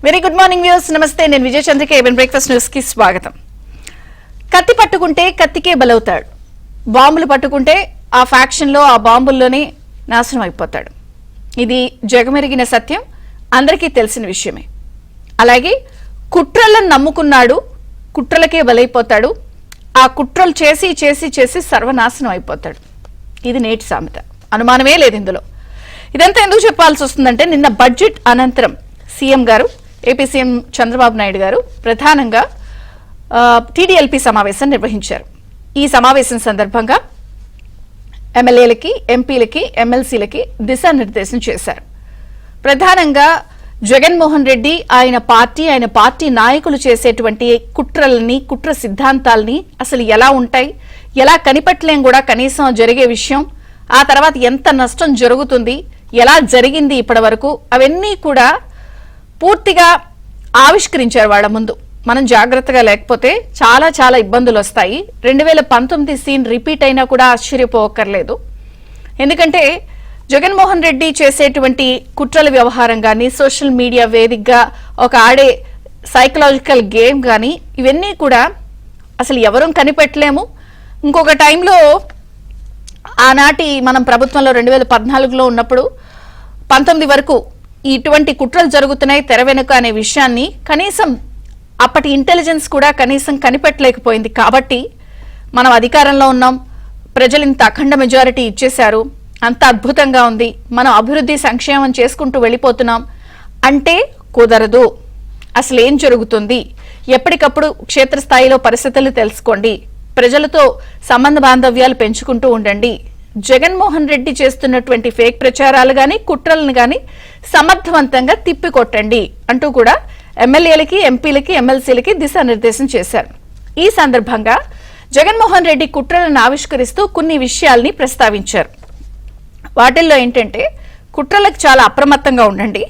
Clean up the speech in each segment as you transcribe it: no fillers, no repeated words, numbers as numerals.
Very good morning views. నమస్తే, నేను విజయ Chandrika. ABN breakfast news కి స్వాగతం. కత్తి పట్టుకుంటే కత్తికే బలవుతాడు, బాంబులు పట్టుకుంటే ఆ ఫ్యాక్షన్ లో ఆ బాంబుల్లోనే నాశనం అయిపోతాడు. ఇది జగమెరిగిన సత్యం, అందరికీ తెలిసిన విషయమే. అలాగే కుట్రలను నమ్ముకున్నాడు, కుట్రలకే బలైపోతాడు. ఆ కుట్రలు చేసి చేసి చేసి సర్వనాశనం అయిపోతాడు. ఇది నేటి సామెత, అనుమానమే లేదు ఇందులో. ఇదంతా ఎందుకు చెప్పాల్సి వస్తుందంటే, నిన్న బడ్జెట్ అనంతరం సీఎం గారు, ఏపీ సీఎం చంద్రబాబు నాయుడు గారు ప్రధానంగా టీడీఎల్పీ సమావేశం నిర్వహించారు. ఈ సమావేశం సందర్భంగా ఎమ్మెల్యేలకి, ఎంపీలకి, ఎమ్మెల్సీలకి దిశానిర్దేశం చేశారు. ప్రధానంగా జగన్మోహన్ రెడ్డి, ఆయన పార్టీ నాయకులు చేసేటువంటి కుట్రలని, కుట్ర సిద్ధాంతాలని అసలు ఎలా ఉంటాయి, ఎలా కనిపెట్టలేం కూడా కనీసం జరిగే విషయం, ఆ తర్వాత ఎంత నష్టం జరుగుతుంది, ఎలా జరిగింది ఇప్పటి వరకు, అవన్నీ కూడా పూర్తిగా ఆవిష్కరించారు వాళ్ళ ముందు. మనం జాగ్రత్తగా లేకపోతే చాలా చాలా ఇబ్బందులు వస్తాయి. 2019 సీన్ రిపీట్ అయినా కూడా ఆశ్చర్యపోవక్కర్లేదు. ఎందుకంటే జగన్మోహన్ రెడ్డి చేసేటువంటి కుట్రల వ్యవహారం కానీ, సోషల్ మీడియా వేదికగా ఒక ఆడే సైకలాజికల్ గేమ్ కానీ, ఇవన్నీ కూడా అసలు ఎవరూ కనిపెట్టలేము. ఇంకొక టైంలో ఆనాటి మనం ప్రభుత్వంలో 2014లో ఉన్నప్పుడు 19 వరకు ఇటువంటి కుట్రలు జరుగుతున్నాయి తెర వెనుక అనే విషయాన్ని కనీసం అప్పటి ఇంటెలిజెన్స్ కూడా కనీసం కనిపెట్టలేకపోయింది. కాబట్టి మనం అధికారంలో ఉన్నాం, ప్రజలు ఇంత అఖండ మెజారిటీ ఇచ్చేశారు, అంత అద్భుతంగా ఉంది, మనం అభివృద్ధి సంక్షేమం చేసుకుంటూ వెళ్ళిపోతున్నాం అంటే కుదరదు. అసలు ఏం జరుగుతుంది, ఎప్పటికప్పుడు క్షేత్రస్థాయిలో పరిస్థితులు తెలుసుకోండి, ప్రజలతో సంబంధ బాంధవ్యాలు పెంచుకుంటూ ఉండండి. జగన్మోహన్ రెడ్డి చేస్తున్నటువంటి ఫేక్ ప్రచారాలు గాని, కుట్రలను గాని సమర్థవంతంగా తిప్పికొట్టండి అంటూ కూడా ఎమ్మెల్యేలకి, ఎంపీలకి, ఎమ్మెల్సీలకి దిశానిర్దేశం చేశారు. ఈ సందర్భంగా జగన్మోహన్ రెడ్డి కుట్రలను ఆవిష్కరిస్తూ కొన్ని విషయాల్ని ప్రస్తావించారు. వాటిల్లో ఏంటంటే, కుట్రలకు చాలా అప్రమత్తంగా ఉండండి.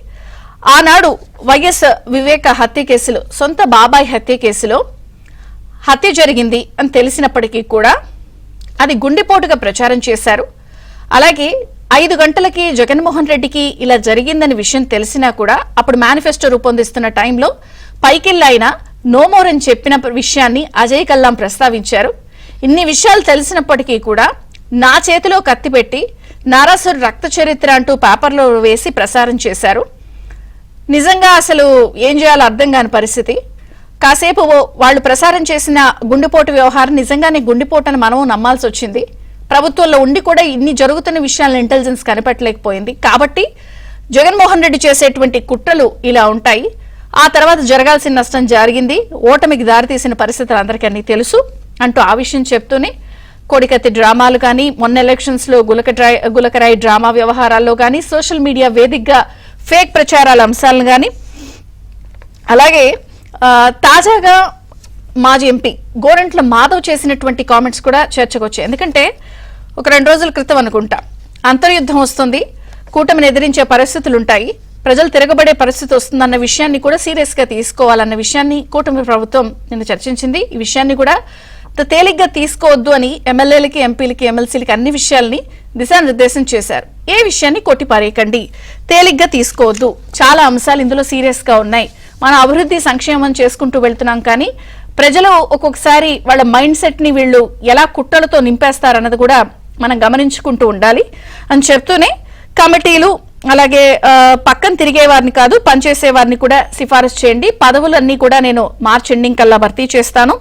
ఆనాడు వైఎస్ వివేక హత్య కేసులో, సొంత బాబాయ్ హత్య కేసులో హత్య జరిగింది అని తెలిసినప్పటికీ కూడా అది గుండెపోటుగా ప్రచారం చేశారు. అలాగే 5 గంటలకి జగన్మోహన్ రెడ్డికి ఇలా జరిగిందని విషయం తెలిసినా కూడా అప్పుడు మేనిఫెస్టో రూపొందిస్తున్న టైంలో పైకెళ్ళి ఆయన నో మోర్ అని చెప్పిన విషయాన్ని అజయ్ కల్లాం ప్రస్తావించారు. ఇన్ని విషయాలు తెలిసినప్పటికీ కూడా నా చేతిలో కత్తి పెట్టి నారాసురు రక్త చరిత్ర అంటూ పేపర్లో వేసి ప్రసారం చేశారు. నిజంగా అసలు ఏం చేయాలో అర్థం కాని పరిస్థితి. కాసేపు వాళ్ళు ప్రసారం చేసిన గుండెపోటు వ్యవహారం నిజంగానే గుండెపోటు అని మనం నమ్మాల్సి వచ్చింది. ప్రభుత్వంలో ఉండి కూడా ఇన్ని జరుగుతున్న విషయాలను ఇంటెలిజెన్స్ కనిపెట్టలేకపోయింది. కాబట్టి జగన్మోహన్ రెడ్డి చేసేటువంటి కుట్రలు ఇలా ఉంటాయి. ఆ తర్వాత జరగాల్సిన నష్టం జరిగింది, ఓటమికి దారితీసిన పరిస్థితులు అందరికీ తెలుసు అంటూ ఆ విషయం చెప్తూనే కోడికత్తి డ్రామాలు కానీ, మొన్న ఎలక్షన్స్ లో గులకరాయి డ్రామా వ్యవహారాల్లో కానీ, సోషల్ మీడియా వేదికగా ఫేక్ ప్రచారాల అంశాలను కానీ, అలాగే తాజాగా మాజీ ఎంపీ గోరంట్ల మాధవ్ చేసినటువంటి కామెంట్స్ కూడా చర్చకు వచ్చాయి. ఎందుకంటే ఒక 2 రోజుల క్రితం అనుకుంటా అంతర్యుద్ధం వస్తుంది, కూటమిని ఎదిరించే పరిస్థితులు ఉంటాయి, ప్రజలు తిరగబడే పరిస్థితి వస్తుందన్న విషయాన్ని కూడా సీరియస్ గా తీసుకోవాలన్న విషయాన్ని కూటమి ప్రభుత్వం నిన్న చర్చించింది. ఈ విషయాన్ని కూడా తేలిగ్గా తీసుకోవద్దు అని ఎమ్మెల్యేలకి, ఎంపీలకి, ఎమ్మెల్సీలకి అన్ని విషయాల్ని దిశానిర్దేశం చేశారు. ఏ విషయాన్ని కొట్టిపారేయకండి, తేలిగ్గా తీసుకోవద్దు, చాలా అంశాలు ఇందులో సీరియస్ గా ఉన్నాయి, మనం అభివృద్ధి సంక్షేమం చేసుకుంటూ వెళ్తున్నాం, కానీ ప్రజలు ఒక్కొక్కసారి వాళ్ళ మైండ్ సెట్ ని వీళ్ళు ఎలా కుట్రలతో నింపేస్తారన్నది కూడా మనం గమనించుకుంటూ ఉండాలి అని చెప్తూనే కమిటీలు, అలాగే పక్కన తిరిగే వారిని కాదు పనిచేసే వారిని కూడా సిఫారసు చేయండి, పదవులన్నీ కూడా నేను మార్చి ఎండింగ్ కల్లా భర్తీ చేస్తాను,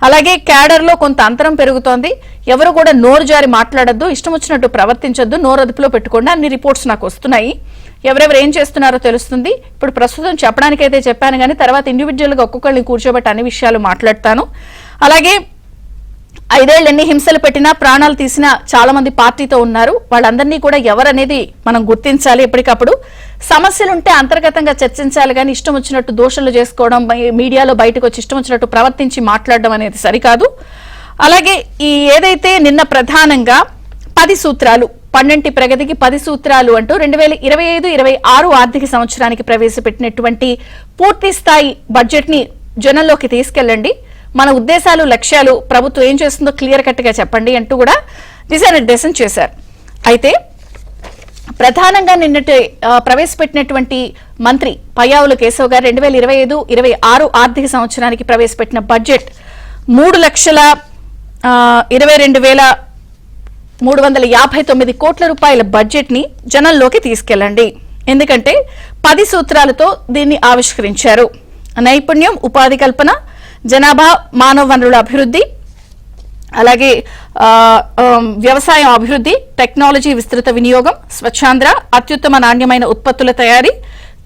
అలాగే క్యాడర్ లో కొంత అంతరం పెరుగుతోంది, ఎవరు కూడా నోరు జారి మాట్లాడద్దు, ఇష్టం వచ్చినట్టు ప్రవర్తించొద్దు, నోరు అదుపులో పెట్టుకోండి, అన్ని రిపోర్ట్స్ నాకు వస్తున్నాయి, ఎవరెవరు ఏం చేస్తున్నారో తెలుస్తుంది. ఇప్పుడు ప్రస్తుతం చెప్పడానికైతే చెప్పాను, కానీ తర్వాత ఇండివిజువల్ గా ఒక్కొక్కరిని కూర్చోబెట్టి అన్ని విషయాలు మాట్లాడతాను. అలాగే 5 ఏళ్ళు ఎన్ని హింసలు పెట్టినా, ప్రాణాలు తీసినా చాలా మంది పార్టీతో ఉన్నారు, వాళ్ళందరినీ కూడా ఎవరనేది మనం గుర్తించాలి. ఎప్పటికప్పుడు సమస్యలుంటే అంతర్గతంగా చర్చించాలి, కానీ ఇష్టం వచ్చినట్టు దోషులు చేసుకోవడం, మీడియాలో బయటకు వచ్చి ఇష్టం వచ్చినట్టు ప్రవర్తించి మాట్లాడడం అనేది సరికాదు. అలాగే ఈ ఏదైతే నిన్న ప్రధానంగా 10 సూత్రాలు, 12 ప్రగతికి 10 సూత్రాలు అంటూ 2025-26 ఆర్థిక సంవత్సరానికి ప్రవేశపెట్టినటువంటి పూర్తి స్థాయి బడ్జెట్ ని జనంలోకి తీసుకెళ్లండి, మన ఉద్దేశాలు, లక్ష్యాలు, ప్రభుత్వం ఏం చేస్తుందో క్లియర్ కట్ గా చెప్పండి అంటూ కూడా దిశానిర్దేశం చేశారు. అయితే ప్రధానంగా నిన్నటి ప్రవేశపెట్టినటువంటి మంత్రి పయ్యావుల కేశవ్ గారు 2025-26 ఆర్థిక సంవత్సరానికి ప్రవేశపెట్టిన బడ్జెట్ 3,22,359 కోట్ల రూపాయల బడ్జెట్ ని జనంలోకి తీసుకెళ్లండి. ఎందుకంటే 10 సూత్రాలతో దీన్ని ఆవిష్కరించారు. నైపుణ్యం, ఉపాధి కల్పన, జనాభా, మానవ వనరుల అభివృద్ధి, అలాగే వ్యవసాయం అభివృద్ధి, టెక్నాలజీ విస్తృత వినియోగం, స్వచ్ఛాంధ్ర, అత్యుత్తమ నాణ్యమైన ఉత్పత్తుల తయారీ,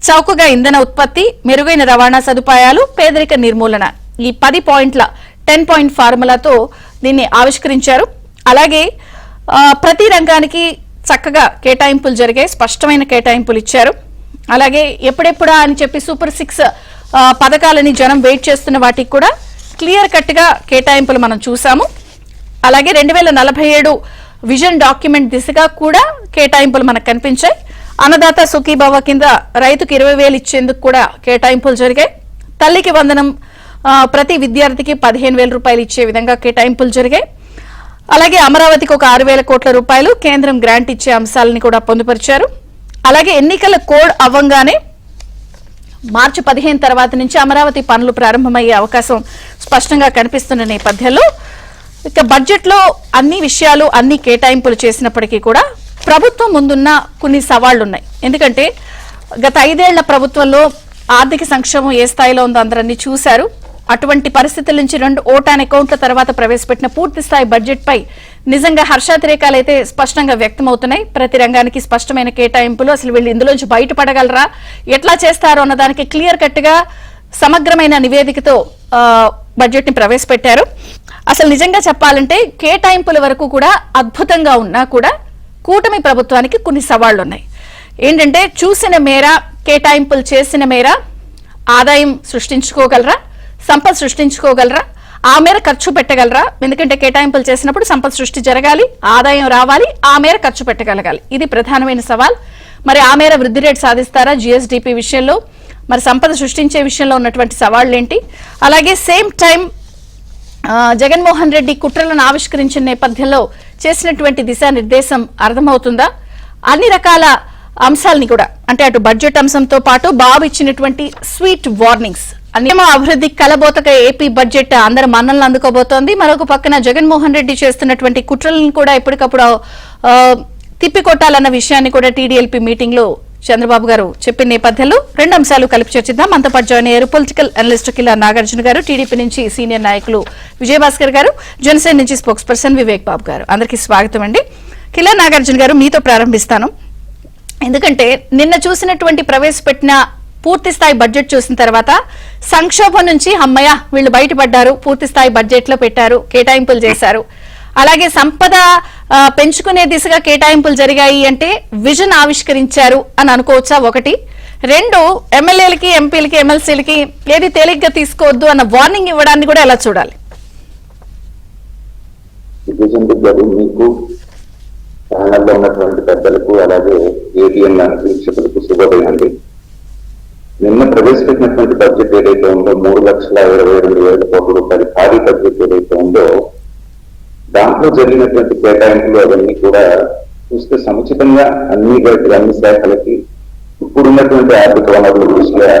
చౌకగా ఇంధన ఉత్పత్తి, మెరుగైన రవాణా సదుపాయాలు, పేదరిక నిర్మూలన, ఈ 10 పాయింట్ల 10 పాయింట్ ఫార్ములాతో దీన్ని ఆవిష్కరించారు. అలాగే ప్రతి రంగానికి చక్కగా కేటాయింపులు జరిగాయి, స్పష్టమైన కేటాయింపులు ఇచ్చారు. అలాగే ఎప్పుడెప్పుడా అని చెప్పి సూపర్ 6 పథకాలని జనం వెయిట్ చేస్తున్న వాటికి కూడా క్లియర్ కట్ గా కేటాయింపులు మనం చూసాము. అలాగే 2047 విజన్ డాక్యుమెంట్ దిశగా కూడా కేటాయింపులు మనకు కనిపించాయి. అన్నదాత సుఖీభవ కింద రైతుకు 20,000 ఇచ్చేందుకు కూడా కేటాయింపులు జరిగాయి. తల్లికి వందనం, ప్రతి విద్యార్థికి 15,000 రూపాయలు ఇచ్చే విధంగా కేటాయింపులు జరిగాయి. అలాగే అమరావతికి ఒక 6,000 కోట్ల రూపాయలు కేంద్రం గ్రాంట్ ఇచ్చే అంశాలని కూడా పొందుపరిచారు. అలాగే ఎన్నికల కోడ్ అవ్వంగానే మార్చి 15 తర్వాత నుంచి అమరావతి పనులు ప్రారంభమయ్యే అవకాశం స్పష్టంగా కనిపిస్తున్న నేపథ్యంలో ఇక బడ్జెట్ లో అన్ని విషయాలు, అన్ని కేటాయింపులు చేసినప్పటికీ కూడా ప్రభుత్వం ముందున్న కొన్ని సవాళ్లు ఉన్నాయి. ఎందుకంటే గత 5 ఏళ్ల ప్రభుత్వంలో ఆర్థిక సంక్షేమం ఏ స్థాయిలో ఉందో అందరన్నీ చూశారు. అటువంటి పరిస్థితుల నుంచి 2 ఓటాన్ అకౌంట్ల తర్వాత ప్రవేశపెట్టిన పూర్తి స్థాయి బడ్జెట్ పై నిజంగా హర్షాతిరేకాలు అయితే స్పష్టంగా వ్యక్తమవుతున్నాయి. ప్రతి రంగానికి స్పష్టమైన కేటాయింపులు, అసలు వీళ్ళు ఇందులోంచి బయటపడగలరా, ఎట్లా చేస్తారో అన్నదానికి క్లియర్ కట్ గా సమగ్రమైన నివేదికతో బడ్జెట్ ని ప్రవేశపెట్టారు. అసలు నిజంగా చెప్పాలంటే కేటాయింపుల వరకు కూడా అద్భుతంగా ఉన్నా కూడా కూటమి ప్రభుత్వానికి కొన్ని సవాళ్లు ఉన్నాయి. ఏంటంటే చూసిన మేర, కేటాయింపులు చేసిన మేర ఆదాయం సృష్టించుకోగలరా, సంపద సృష్టించుకోగలరా, ఆ మేర ఖర్చు పెట్టగలరా? ఎందుకంటే కేటాయింపులు చేసినప్పుడు సంపద సృష్టి జరగాలి, ఆదాయం రావాలి, ఆ మేర ఖర్చు పెట్టగలగాలి. ఇది ప్రధానమైన సవాల్. మరి ఆ మేర వృద్ధి రేటు సాధిస్తారా? జిఎస్డిపి విషయంలో మరి సంపద సృష్టించే విషయంలో ఉన్నటువంటి సవాళ్లు ఏంటి? అలాగే సేమ్ టైం జగన్మోహన్ రెడ్డి కుట్రలను ఆవిష్కరించిన నేపథ్యంలో చేసినటువంటి దిశానిర్దేశం అర్థమవుతుందా? అన్ని రకాల అంశాలని కూడా, అంటే అటు బడ్జెట్ అంశంతో పాటు బాబు ఇచ్చినటువంటి స్వీట్ వార్నింగ్స్, అన్నేమో అభివృద్ధికి కలబోతక ఏపీ బడ్జెట్ అందరి మన్నలను అందుకోబోతోంది. మరొక పక్కన జగన్మోహన్ రెడ్డి చేస్తున్నటువంటి కుట్రలను కూడా ఎప్పటికప్పుడు తిప్పికొట్టాలన్న విషయాన్ని కూడా టీడీఎల్పీ మీటింగ్ లో చంద్రబాబు గారు చెప్పిన నేపథ్యంలో 2 అంశాలు కలిపి చర్చిద్దాం. మనతో పాటు జాయిన్ అయ్యారు పొలిటికల్ అనలిస్ట్ కిలా నాగార్జున గారు, టీడీపీ నుంచి సీనియర్ నాయకులు విజయభాస్కర్ గారు, జనసేన నుంచి స్పోక్స్ పర్సన్ వివేక్ బాబు గారు. అందరికీ స్వాగతం అండి. కిలా నాగార్జున గారు, మీతో ప్రారంభిస్తాను. ఎందుకంటే నిన్న చూసినటువంటి ప్రవేశపెట్టిన పూర్తి స్థాయి బడ్జెట్ చూసిన తర్వాత సంక్షోభం నుంచి అమ్మయ్య వీళ్ళు బయటపడ్డారు, పూర్తి స్థాయి బడ్జెట్ లో పెట్టారు, కేటాయింపులు చేశారు. అలాగే సంపద పెంచుకునే దిశగా కేటాయింపులు జరిగాయి అంటే విజన్ ఆవిష్కరించారు అని అనుకోవచ్చా? 1. 2, ఎమ్మెల్యేలకి, ఎంపీలకి, ఎమ్మెల్సీలకి ఏది తేలిగ్గా తీసుకోవద్దు అన్న వార్నింగ్ ఇవ్వడాన్ని కూడా ఎలా చూడాలి? మీకు ఛానల్లో ఉన్నటువంటి పెద్దలకు, అలాగే ఏటీఎం వీక్షకులకు శుభోదయండి. నిన్న ప్రవేశపెట్టినటువంటి బడ్జెట్ ఏదైతే ఉందో 3,22,000 కోట్ల రూపాయల భారీ బడ్జెట్ ఏదైతే ఉందో దాంట్లో జరిగినటువంటి కేటాయింపులు అవన్నీ కూడా చూస్తే సముచితంగా అన్ని శాఖలకి ఇప్పుడున్నటువంటి ఆర్థిక వనరుల దృష్ట్యా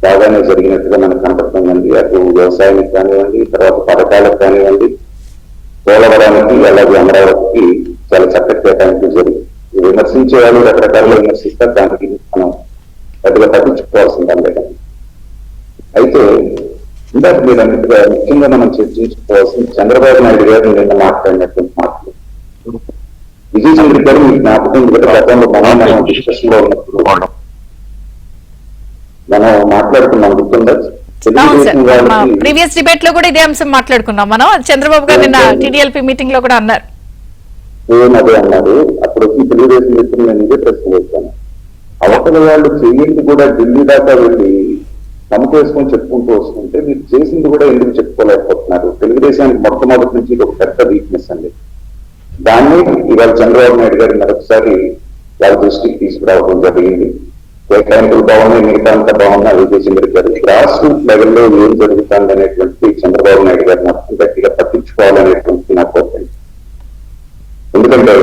బాగానే జరిగినట్టుగా మనకు కనపడుతుందండి. అటు వ్యవసాయానికి కానివ్వండి, తర్వాత పథకాలకు కానివ్వండి, పోలవరానికి, అలాగే అమరావతికి చాలా చక్కటి కేటాయింపులు జరిగింది. విమర్శించే వాళ్ళు రకరకాలుగా విమర్శిస్తారు, దానికి మనం పెద్దగా పట్టించుకోవాల్సింది లేదు. అయితే ఇందాక మీరు అన్నట్టుగా ముఖ్యంగా మనం చర్చించుకోవాల్సింది చంద్రబాబు నాయుడు గారు నిన్న మాట్లాడినటువంటి మాటలు. విజయ్ చంద్ర గారు మీకు జ్ఞాపకం గతంలో మనం డిస్కషన్ లో ఉన్నప్పుడు మనం మాట్లాడుకున్నాం, గుర్తుందా? ప్రీవియస్ డిబేట్ లో కూడా ఇదే అంశం మాట్లాడుకున్నాం మనం. చంద్రబాబు గారు నిన్న టీడీఎల్పీ మీటింగ్ లో కూడా అన్నారు, అదే అన్నారు. అప్పుడు వచ్చి తెలుగుదేశం వ్యక్తులు నేను ఇదే ప్రశ్న వేశాను. అవతల వాళ్ళు చేయండి కూడా ఢిల్లీ దాకా వెళ్ళి నమ్మకేసుకొని చెప్పుకుంటూ వస్తుంటే మీరు చేసింది కూడా ఎందుకు చెప్పుకోలేకపోతున్నారు? తెలుగుదేశానికి మొట్టమొదటి నుంచి ఇది ఒక పెద్ద వీక్నెస్ అండి. దాన్ని ఇవాళ చంద్రబాబు నాయుడు గారు మరొకసారి వాళ్ళ దృష్టికి తీసుకురావడం జరిగింది. కేటాయింపులు బాగున్నాయి, మిగతా అంతా బాగున్నా విజయ్ చంద్ర గారు గ్రాస్ రూట్ లెవెల్లో ఏం జరుగుతుంది అనేటువంటి చంద్రబాబు నాయుడు గారు మొత్తం గట్టిగా పట్టించుకోవాలనేటువంటి నా కోరిక. ఎందుకంటే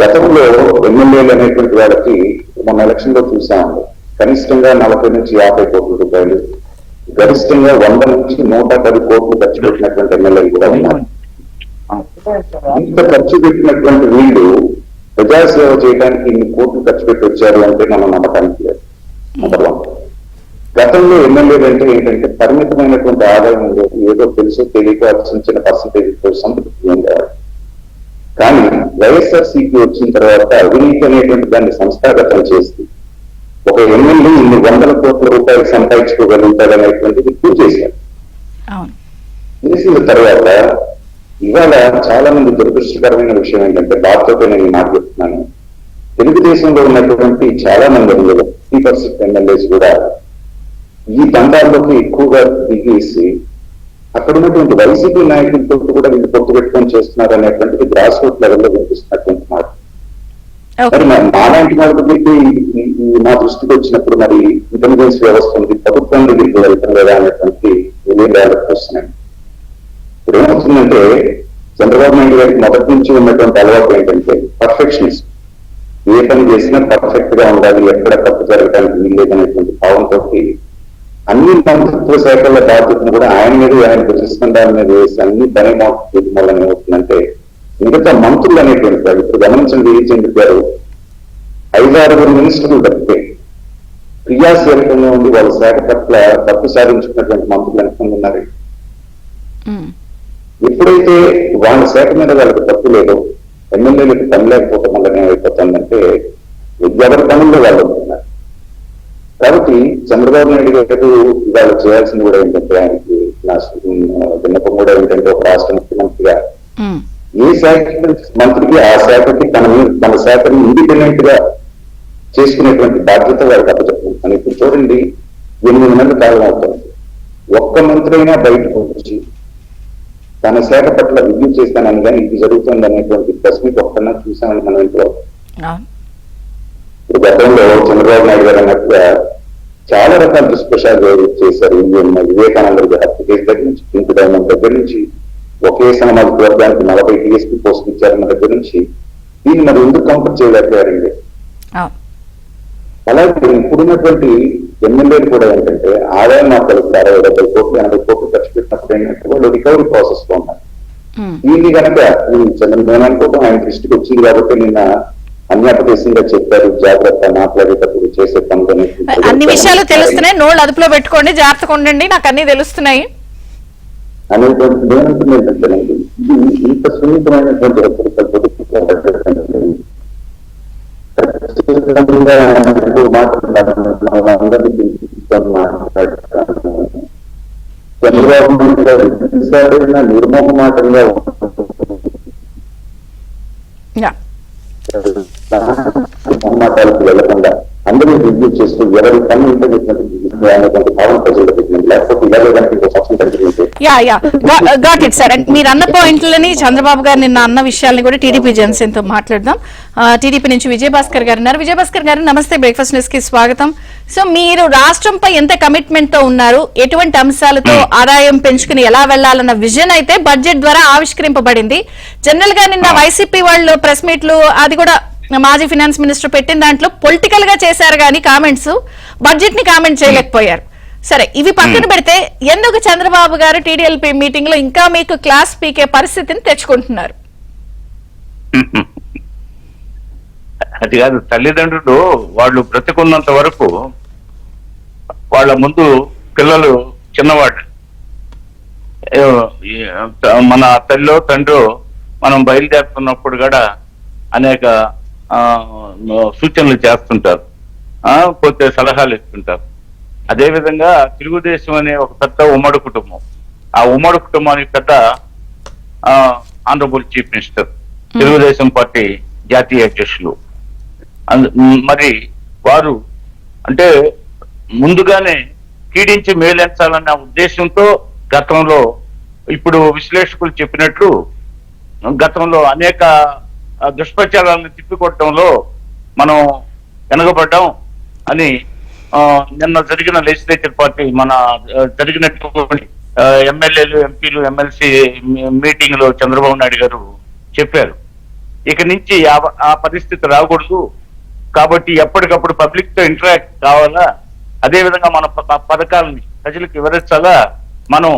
గతంలో ఎమ్మెల్యే ఎమ్మెల్యేలు అనేటువంటి వాళ్ళకి మొన్న ఎలక్షన్ లో చూసామండి, కనిష్టంగా 40 నుంచి 50 కోట్ల రూపాయలు, గరిష్టంగా 100 నుంచి 110 కోట్లు ఖర్చు పెట్టినటువంటి ఎమ్మెల్యేలు కూడా ఉన్నారు. ఇంత ఖర్చు పెట్టినటువంటి వీళ్ళు ప్రజాసేవ చేయడానికి ఇన్ని కోట్లు ఖర్చు పెట్టి వచ్చారు అంటే మనం నమ్మకానికి లేదు. నెంబర్ 1. గతంలో ఎమ్మెల్యేలు అంటే ఏంటంటే పరిమితమైనటువంటి ఆదాయం ఉండేది, ఏదో తెలుసో తెలియక చిన్న చిన్న పర్సంటేజ్ సంతృప్తి ఉండేవారు. కానీ వైఎస్ఆర్సీపీ వచ్చిన తర్వాత అవినీతి అనేటువంటి దాన్ని సంస్థాగతం చేసి ఒక ఎమ్మెల్యే ఇన్ని 100 కోట్ల రూపాయలు సంపాదించుకోగలుగుతాడనేటువంటిది ప్రూవ్ చేశారు. చేసిన తర్వాత ఇవాళ చాలా మంది దురదృష్టకరమైన విషయం ఏంటంటే, బాధతో నేను ఈ మాట చెప్తున్నాను, తెలుగుదేశంలో ఉన్నటువంటి చాలా మంది 50% ఎమ్మెల్యేస్ కూడా ఈ దండాల్లోకి ఎక్కువగా దిగేసి అక్కడ ఉన్నటువంటి వైసీపీ నాయకులతో కూడా వీళ్ళు పొత్తు పెట్టుకొని చేస్తున్నారు అనేటువంటిది గ్రాస్ రూట్ లెవెల్లో వినిపిస్తున్నటువంటి మాట. మరి మాలాంటి వాళ్ళకి మా దృష్టికి వచ్చినప్పుడు మరి ఇంటెలిజెన్స్ వ్యవస్థ ఉంది, ప్రభుత్వం వీళ్ళు వెళ్తాం లేదా అనేటువంటి డెవలప్ వస్తున్నాయి. ఇప్పుడు ఏమవుతుందంటే, చంద్రబాబు నాయుడు గారికి మొదటి నుంచి ఉన్నటువంటి అలవాటు ఏంటంటే పర్ఫెక్షనిస్ట్. ఏ పని చేసినా పర్ఫెక్ట్ గా ఉండాలి, ఎక్కడ తప్పు జరగడానికి వీల్లేదనేటువంటి భావంతో అన్ని మంత్రిత్వ శాఖల బాధ్యతను కూడా ఆయన మీద ఆయన ప్రతిష్ఠాల మీద వేసి అన్ని పని వల్ల ఏమవుతుందంటే, మిగతా మంత్రులు అనేటువంటి వారు ఇప్పుడు గమనించండి, ఏం చెప్పారు, 5-6 మినిస్టర్లు తప్పితే క్రియాశీలకంగా ఉండి వాళ్ళ శాఖ పట్ల తప్పు సాధించుకున్నటువంటి మంత్రులు ఎంతమంది ఉన్నారు? ఎప్పుడైతే వాళ్ళ శాఖ మీద వాళ్ళకి తప్పు లేదో, ఎమ్మెల్యేలకు పని లేకపోవటం వల్ల ఏమైపోతుందంటే ఎవరి పనుల్లో వాళ్ళు ఉంటున్నారు. కాబట్టి చంద్రబాబు నాయుడు గారు ఇవాళ చేయాల్సింది కూడా ఏంటంటే, ఆయనకి విన్నపం కూడా ఏంటంటే, ఒక రాష్ట్ర ముఖ్యమంత్రిగా ఏ శాఖ మంత్రికి ఆ శాఖకి తన శాఖని ఇండిపెండెంట్ గా చేసుకునేటువంటి బాధ్యత వారికి అప్పచెప్పారు. ఇప్పుడు చూడండి, 8 నెలల కాలం అవుతుంది, ఒక్క మంత్రి అయినా బయటకు వచ్చి తన శాఖ పట్ల రివ్యూ చేస్తానని కానీ ఇది జరుగుతుంది అనేటువంటి ప్రెస్ మీట్ ఒక్కన్నా చూసామని మనం ఇంట్లో. ఇప్పుడు గతంలో చంద్రబాబు నాయుడు గారు అన్నట్టుగా చాలా రకాల దుష్ప్రచారాలు చేశారు. వివేకానంద హత్య కేసు దగ్గర నుంచి, పింక్ డైమండ్ దగ్గర నుంచి, ఒకే సామాజిక వర్గానికి 40 టీఎస్పీ పోస్టులు ఇచ్చారన్న దగ్గర నుంచి దీన్ని మరి ఎందుకు కౌంటర్ చేయలేకపోయారండి. అలాగే ఇప్పుడున్నటువంటి ఎమ్మెల్యేలు కూడా ఏంటంటే ఆదాయం మాత్రం 60-70 కోట్లు 80 కోట్లు ఖర్చు పెట్టినప్పుడు ఏంటంటే వాళ్ళు రికవరీ ప్రాసెస్ లో ఉన్నారు. దీన్ని కనుక నేను అనుకోవడం ఆయన దృష్టికి వచ్చింది కాబట్టి నిన్న అన్యాపదేశంగా చెప్పారు, జాగ్రత్త మాట్లాడేటప్పుడు చేసే పనులు అన్ని విషయాలు తెలుస్తున్నాయి, నోళ్ళు అదుపులో పెట్టుకోండి, జాగ్రత్తగా ఉండండి, నాకు అన్ని తెలుస్తున్నాయి అనేటువంటి నేనంటుంది ఏంటంటేనండి, ఇది ఇంత సున్నితమైనటువంటి చంద్రబాబు నాయుడు గారు నిర్మోహమాటంగా మొహమాటాలకు వెళ్లకుండా అందరూ రివ్యూ చేస్తూ ఎవరి పని ఉంటే భావన ప్రజలు పెట్టింది. లేకపోతే ఇలాగే కనుక ఇంకో సంవత్సరం కంటిన్యూ గాట్ ఇట్ సార్. మీరు అన్న పాయింట్లని చంద్రబాబు గారు నిన్న అన్న విషయాల్ని కూడా టీడీపీ జనసేన తో మాట్లాడదాం. టీడీపీ నుంచి విజయభాస్కర్ గారు ఉన్నారు. విజయభాస్కర్ గారు నమస్తే, బ్రేక్ఫాస్ట్ న్యూస్ కి స్వాగతం. సో మీరు రాష్ట్రంపై ఎంత కమిట్మెంట్ తో ఉన్నారు, ఎటువంటి అంశాలతో ఆదాయం పెంచుకుని ఎలా వెళ్లాలన్న విజన్ అయితే బడ్జెట్ ద్వారా ఆవిష్కరింపబడింది. జనరల్ గా నిన్న వైసీపీ వాళ్ళు ప్రెస్ మీట్లు అది కూడా మాజీ ఫైనాన్స్ మినిస్టర్ పెట్టిన దాంట్లో పొలిటికల్ గా చేశారు కానీ కామెంట్స్, బడ్జెట్ ని కామెంట్ చేయలేకపోయారు. సరే, ఇవి పక్కన పెడితే ఎందుకు చంద్రబాబు గారు టీడీఎల్పీ మీటింగ్ లో ఇంకా మీకు క్లాస్ పీకే పరిస్థితిని తెచ్చుకుంటున్నారు? అది కాదు, తల్లిదండ్రులు వాళ్ళు బ్రతికున్నంత వరకు వాళ్ళ ముందు పిల్లలు చిన్నవాడు, మన తల్లిలో తండ్రి మనం బయలుదేరుతున్నప్పుడు కూడా అనేక సూచనలు చేస్తుంటారు, పోతే సలహాలు ఇస్తుంటారు. అదేవిధంగా తెలుగుదేశం అనే ఒక పెద్ద ఉమ్మడి కుటుంబం, ఆ ఉమ్మడి కుటుంబానికి పెద్ద honourable chief minister, Telugu Desam party జాతీయ అధ్యక్షులు. మరి వారు అంటే ముందుగానే కీడించి మేలెంచాలన్న ఉద్దేశంతో గతంలో, ఇప్పుడు విశ్లేషకులు చెప్పినట్లు గతంలో అనేక దుష్ప్రచారాలను తిప్పికొట్టడంలో మనం వెనకబడ్డాం అని నిన్న జరిగిన లెజిస్లేచర్ పార్టీ మన జరిగినటువంటి ఎమ్మెల్యేలు, ఎంపీలు, ఎమ్మెల్సీ మీటింగ్ లో చంద్రబాబు నాయుడు గారు చెప్పారు. ఇక నుంచి ఆ పరిస్థితి రాకూడదు, కాబట్టి ఎప్పటికప్పుడు పబ్లిక్ తో ఇంటరాక్ట్ కావాలా, అదే విధంగా మన పథకాలని ప్రజలకు వివరించాలా. మనం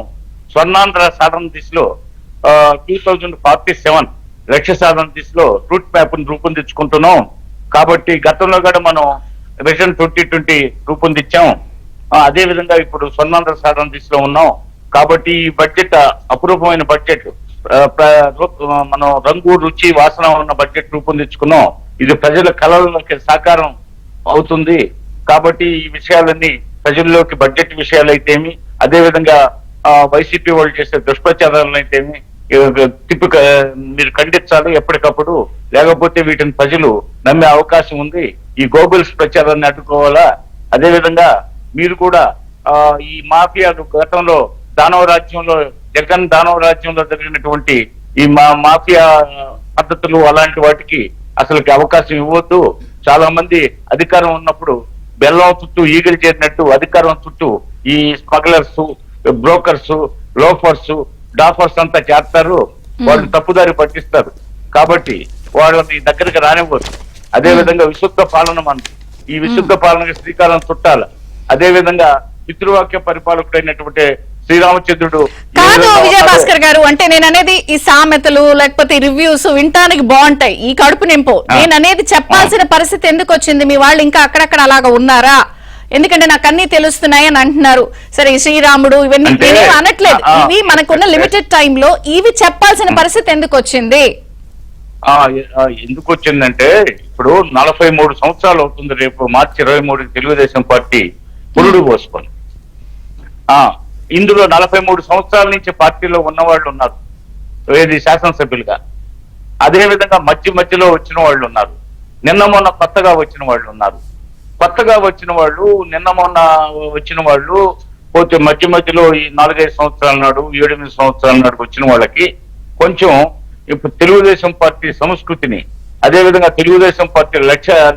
స్వర్ణాంధ్ర సాధన దిశలో 2047 లక్ష్య సాధన దిశలో రూట్ మ్యాప్ ను రూపొందించుకుంటున్నాం. కాబట్టి గతంలో కూడా మనం విజన్ 2020 రూపొందించాం. అదే విధంగా ఇప్పుడు స్వర్ణాంధ్ర సాధన దిశలో ఉన్నాం. కాబట్టి ఈ బడ్జెట్ అపురూపమైన బడ్జెట్, మనం రంగు రుచి వాసన ఉన్న బడ్జెట్ రూపొందించుకున్నాం. ఇది ప్రజల కళల్లోకి సాకారం అవుతుంది. కాబట్టి ఈ విషయాలన్నీ ప్రజల్లోకి బడ్జెట్ విషయాలు అయితేమి, అదే విధంగా వైసీపీ వాళ్ళు చేసే దుష్ప్రచారాలను అయితేమి మీరు ఖండించాలి ఎప్పటికప్పుడు. లేకపోతే వీటిని ప్రజలు నమ్మే అవకాశం ఉంది. ఈ గోగుల్స్ ప్రచారాన్ని అడ్డుకోవాలా. అదే విధంగా మీరు కూడా ఈ మాఫియాలు గతంలో దానవ రాజ్యంలో జగన్ దానవ రాజ్యంలో జరిగినటువంటి ఈ మాఫియా పద్ధతులు అలాంటి వాటికి అసలుకి అవకాశం ఇవ్వద్దు. చాలా మంది అధికారం ఉన్నప్పుడు బెల్లం చుట్టూ ఈగలు చేరినట్టు అధికారం చుట్టూ ఈ స్మగ్లర్స్, బ్రోకర్స్, లోఫర్స్, డాఫర్స్ అంతా చేస్తారు. వాళ్ళు తప్పుదారి పట్టిస్తారు. కాబట్టి వాళ్ళని దగ్గరికి రానివ్వరు. అదే విధంగా విశుద్ధ పాలన మనది. ఈ విశుద్ధ పాలనకి శ్రీకారం చుట్టాలి. అదే విధంగా పితృవాక్య పరిపాలకుడైనటువంటి శ్రీరామచంద్రుడు కాదు విజయభాస్కర్ గారు, అంటే నేను అనేది ఈ సామెతలు లేకపోతే రివ్యూస్ వినటానికి బాగుంటాయి, ఈ కడుపు నింపు. నేను అనేది చెప్పాల్సిన పరిస్థితి ఎందుకు వచ్చింది? మీ వాళ్ళు ఇంకా అక్కడక్కడ అలాగా ఉన్నారా? ఎందుకంటే నాకు అన్ని తెలుస్తున్నాయి అని అంటున్నారు. సరే, శ్రీరాముడు ఇవన్నీ నేనేం అనట్లేదు. ఇవి మనకున్న లిమిటెడ్ టైంలో ఇవి చెప్పాల్సిన పరిస్థితి ఎందుకు వచ్చింది? ఎందుకు వచ్చిందంటే ఇప్పుడు 43 సంవత్సరాలు అవుతుంది. రేపు మార్చి 23 తెలుగుదేశం పార్టీ పురుడు పోసుకొని. ఇందులో 43 సంవత్సరాల నుంచి పార్టీలో ఉన్నవాళ్ళు ఉన్నారు, ఏది శాసనసభ్యులుగా. అదే విధంగా మధ్యలో వచ్చిన వాళ్ళు ఉన్నారు, నిన్న మొన్న కొత్తగా వచ్చిన వాళ్ళు ఉన్నారు. కొత్తగా వచ్చిన వాళ్ళు, నిన్న మొన్న వచ్చిన వాళ్ళు పోతే మధ్యలో ఈ 4-5 సంవత్సరాల నాడు, 7-8 సంవత్సరాల నాడు వచ్చిన వాళ్ళకి కొంచెం ఇప్పుడు తెలుగుదేశం పార్టీ సంస్కృతిని, అదే విధంగా తెలుగుదేశం పార్టీ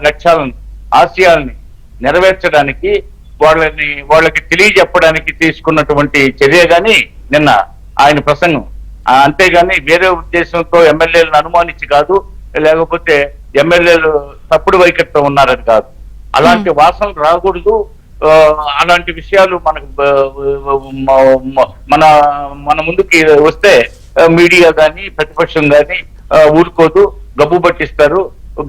లక్ష్యాలను, ఆశయాల్ని నెరవేర్చడానికి వాళ్ళకి తెలియజెప్పడానికి తీసుకున్నటువంటి చర్య గాని నిన్న ఆయన ప్రసంగం. అంతేగాని వేరే ఉద్దేశంతో ఎమ్మెల్యేలను అనుమానించి కాదు, లేకపోతే ఎమ్మెల్యేలు తప్పుడు వైఖరితో ఉన్నారని కాదు. అలాంటి వాసనలు రాకూడదు. అలాంటి విషయాలు మనకు మన ముందుకి వస్తే మీడియా గాని ప్రతిపక్షం గాని ఊరుకోదు, గబ్బు పట్టిస్తారు.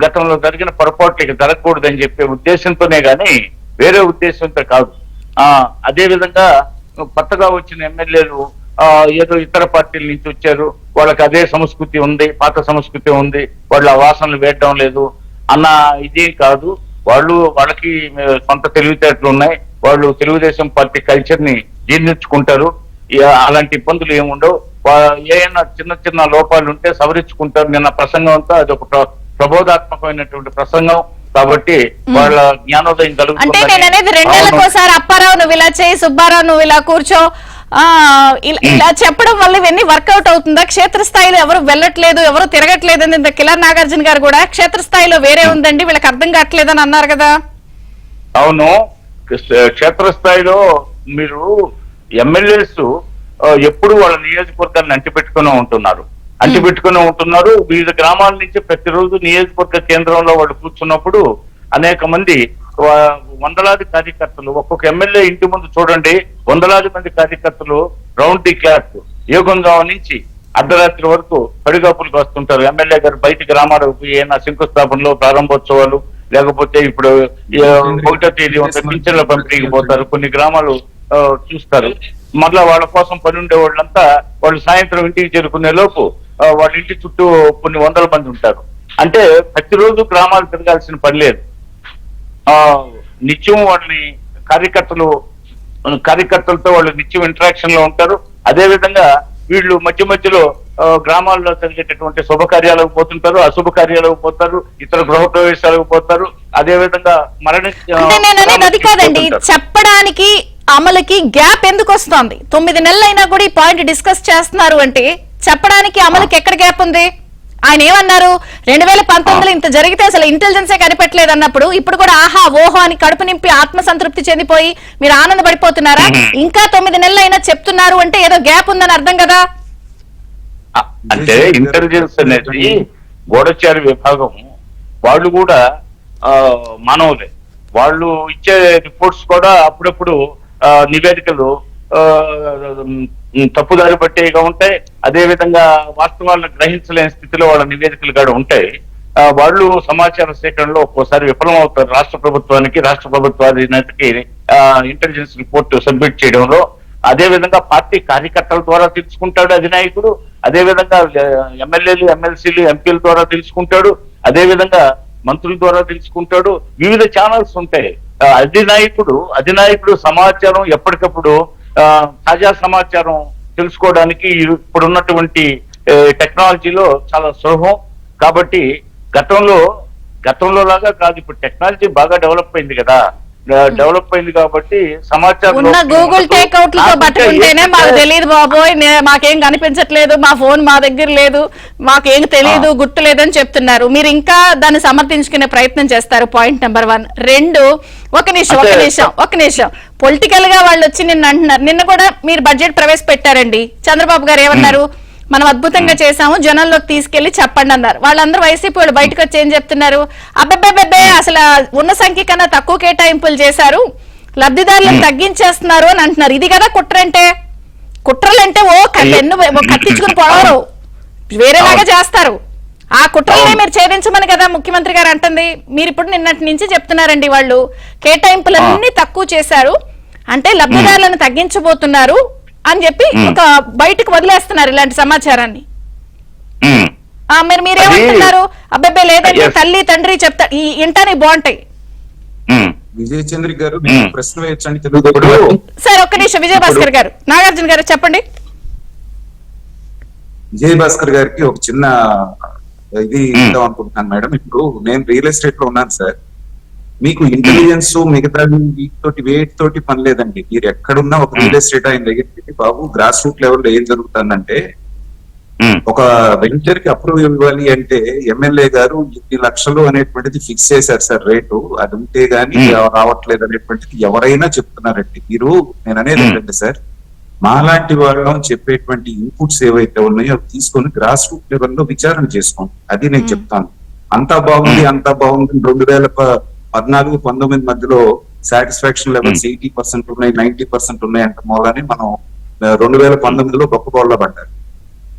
గతంలో జరిగిన పొరపాట్లకి జరగకూడదని చెప్పే ఉద్దేశంతోనే గాని వేరే ఉద్దేశంతో కాదు. అదే విధంగా కొత్తగా వచ్చిన ఎమ్మెల్యేలు ఏదో ఇతర పార్టీల నుంచి వచ్చారు, వాళ్ళకి అదే సంస్కృతి ఉంది, పాత సంస్కృతి ఉంది, వాళ్ళు ఆ వాసనలు వేయడం లేదు అన్న ఇదేం కాదు. వాళ్ళకి సొంత తెలివితేటలు ఉన్నాయి. వాళ్ళు తెలుగుదేశం పార్టీ కల్చర్ ని జీర్ణించుకుంటారు. అలాంటి ఇబ్బందులు ఏముండవు. ఏమైనా చిన్న లోపాలు ఉంటే సవరించుకుంటారు. నిన్న ప్రసంగం అంతా అది ఒక ప్రబోధాత్మకమైనటువంటి ప్రసంగం. కాబట్టి వాళ్ళ జ్ఞానోదయం కలుగుతుంది. అంటే నేను అనేది 2 నెలలకోసారి అప్పారావు నువ్వు ఇలా చేయి, సుబ్బారావు నువ్వు ఇలా కూర్చో, ఇలా చెప్పడం వల్ల ఇవన్నీ వర్కౌట్ అవుతుందా? క్షేత్రస్థాయిలో ఎవరు వెళ్ళట్లేదు, ఎవరు తిరగట్లేదు అని కిలార్ నాగార్జున గారు కూడా క్షేత్రస్థాయిలో వేరే ఉందండి, వీళ్ళకి అర్థం కావట్లేదని అన్నారు కదా. అవును, క్షేత్రస్థాయిలో మీరు ఎమ్మెల్యేస్ ఎప్పుడు వాళ్ళ నియోజకవర్గాన్ని అంటిపెట్టుకుని ఉంటున్నారు. వివిధ గ్రామాల నుంచి ప్రతిరోజు నియోజకవర్గ కేంద్రంలో వాళ్ళు కూర్చున్నప్పుడు అనేక మంది వందలాది కార్యకర్తలు, ఒక్కొక్క ఎమ్మెల్యే ఇంటి ముందు చూడండి వందలాది మంది కార్యకర్తలు రౌండ్ ది క్లాక్ యోగంగావం నుంచి అర్ధరాత్రి వరకు పడిగాపులకు వస్తుంటారు. ఎమ్మెల్యే గారు బయట గ్రామాలకు ఏమైనా శంకుస్థాపనలో, ప్రారంభోత్సవాలు, లేకపోతే ఇప్పుడు 1వ తేదీ పింఛన్ల పంపిణీకి పోతారు. కొన్ని గ్రామాలు చూస్తారు. మళ్ళా వాళ్ళ కోసం పని ఉండే వాళ్ళంతా వాళ్ళు సాయంత్రం ఇంటికి చేరుకునే లోపు వాళ్ళ ఇంటి చుట్టూ కొన్ని వందల మంది ఉంటారు. అంటే ప్రతిరోజు గ్రామాలు తిరగాల్సిన పని లేదు. నిత్యం వాళ్ళని కార్యకర్తలతో వాళ్ళు నిత్యం ఇంటరాక్షన్ లో ఉంటారు. అదే విధంగా వీళ్ళు మధ్యలో గ్రామాల్లో జరిగేటటువంటి శుభకార్యాలకు పోతుంటారు, అశుభ కార్యాలకు పోతారు, ఇతర గృహ ప్రవేశాలకు పోతారు. అదే విధంగా అది కాదండి, చెప్పడానికి అమలుకి గ్యాప్ ఎందుకు వస్తోంది? 9 నెలలు అయినా కూడా ఈ పాయింట్ డిస్కస్ చేస్తున్నారు అంటే చెప్పడానికి అమలుకి ఎక్కడ గ్యాప్ ఉంది? ఆయన ఏమన్నారు, 2019లో ఇంత జరిగితే అసలు ఇంటెలిజెన్సే కనిపెట్టలేదు అన్నప్పుడు ఇప్పుడు కూడా ఆహా ఓహో అని కడుపు నింపి ఆత్మసంతృప్తి చెందిపోయి మీరు ఆనందపడిపోతున్నారా? ఇంకా 9 నెలలు అయినా చెప్తున్నారు అంటే ఏదో గ్యాప్ ఉందని అర్థం కదా. అంటే ఇంటెలిజెన్స్ అనేది గూఢచారి విభాగం వాళ్ళు కూడా మానవులే. వాళ్ళు ఇచ్చే రిపోర్ట్స్ కూడా అప్పుడప్పుడు నివేదికలు తప్పుదారి పట్టేగా ఉంటాయి. అదే విధంగా వాస్తవాలను గ్రహించలేని స్థితిలో వాళ్ళ నివేదికలు కూడా ఉంటాయి. వాళ్ళు సమాచార సేకరణలో ఒక్కోసారి విఫలం అవుతారు. రాష్ట్ర ప్రభుత్వానికి, రాష్ట్ర ప్రభుత్వ అధినేతకి ఇంటెలిజెన్స్ రిపోర్ట్ సబ్మిట్ చేయడంలో. అదే విధంగా పార్టీ కార్యకర్తల ద్వారా తెలుసుకుంటాడు అధినాయకుడు. అదే విధంగా ఎమ్మెల్యేలు, ఎమ్మెల్సీలు, ఎంపీల ద్వారా తెలుసుకుంటాడు. అదే విధంగా మంత్రుల ద్వారా తెలుసుకుంటాడు. వివిధ ఛానల్స్ ఉంటాయి. అధినాయకుడు సమాచారం ఎప్పటికప్పుడు తాజా సమాచారం తెలుసుకోవడానికి ఇప్పుడున్నటువంటి టెక్నాలజీలో చాలా సులభం. కాబట్టి గతంలో లాగా కాదు, ఇప్పుడు టెక్నాలజీ బాగా డెవలప్ అయింది కదా. డెవలప్ అయింది కాబట్టి సమాచారం ఉన్న గూగుల్ టేక్అవుట్ లతో పట్టుకుంటేనే మాకు తెలియదు బాబోయ్, మాకేం కనిపించట్లేదు, మా ఫోన్ మా దగ్గర లేదు, మాకేం తెలియదు, గుర్తు లేదని చెప్తున్నారు. మీరు ఇంకా దాన్ని సమర్థించుకునే ప్రయత్నం చేస్తారు. Point number 1. 2, ఒక నిమిషం పొలిటికల్ గా వాళ్ళు వచ్చి నిన్న అంటున్నారు. నిన్న కూడా మీరు బడ్జెట్ ప్రవేశపెట్టారండి. చంద్రబాబు గారు ఏమన్నారు? మనం అద్భుతంగా చేసాము, జనంలోకి తీసుకెళ్లి చెప్పండి అన్నారు. వాళ్ళందరూ వైసీపీ వాళ్ళు బయటకు వచ్చి ఏం చెప్తున్నారు? అబ్బెబ్బెబ్బే అసలు ఉన్న సంఖ్య కన్నా తక్కువ కేటాయింపులు చేశారు, లబ్ధిదారులను తగ్గించేస్తున్నారు అని అంటున్నారు. ఇది కదా కుట్రంటే. కుట్రలంటే కట్టించుకుని పోవరు, వేరేలాగా చేస్తారు. ఆ కుట్రలనే మీరు ఛేదించమని కదా ముఖ్యమంత్రి గారు అంటుంది. మీరు ఇప్పుడు నిన్నటి నుంచి చెప్తున్నారండి వాళ్ళు కేటాయింపులన్నీ తక్కువ చేశారు అంటే లబ్ధిదారులను తగ్గించబోతున్నారు అని చెప్పి ఒక బయటకు వదిలేస్తున్నారు ఇలాంటి సమాచారాన్ని. మీరేమంటున్నారు? అబ్బాయి లేదంటే తల్లి తండ్రి చెప్తా ఈ ఇంటానే బాగుంటాయి. విజయ్ చంద్ర గారు ప్రశ్న వేయచ్చండి తెలుగు. సార్ ఒక్క నిమిషం, విజయ్ భాస్కర్ గారు, నాగార్జున గారు చెప్పండి. విజయ్ భాస్కర్ గారికి ఒక చిన్న ఇది ఇద్దాం అనుకుంటున్నాను మేడం. ఇప్పుడు నేను రియల్ ఎస్టేట్ లో ఉన్నాను సార్. మీకు ఇంటెలిజెన్స్ మిగతా వేటితోటి పని లేదండి. మీరు ఎక్కడున్నా ఒక రియల్ ఎస్టేట్ ఆయన దగ్గర బాబు గ్రాస్ రూట్ లెవెల్లో ఏం జరుగుతుందంటే, ఒక వెంచర్ కి అప్రూవ్ ఇవ్వాలి అంటే ఎమ్మెల్యే గారు 2 లక్షలు అనేటువంటిది ఫిక్స్ చేశారు సార్ రేటు. అది ఉంటే గానీ రావట్లేదు అనేటువంటిది ఎవరైనా చెప్తున్నారండి. నేను అనేది ఏంటంటే సార్, మాలాంటి వాళ్ళం చెప్పేటువంటి ఇన్పుట్స్ ఏవైతే ఉన్నాయో తీసుకొని గ్రాస్ రూట్ లెవెల్లో విచారణ చేసుకోండి. అది నేను చెప్తాను. అంతా బాగుంది 2014-19 మధ్యలో సాటిస్ఫాక్షన్ లెవెల్స్ 80% ఉన్నాయి, 90% ఉన్నాయి అంటే మూలని మనం 2019లో గొప్ప పడ్డారు.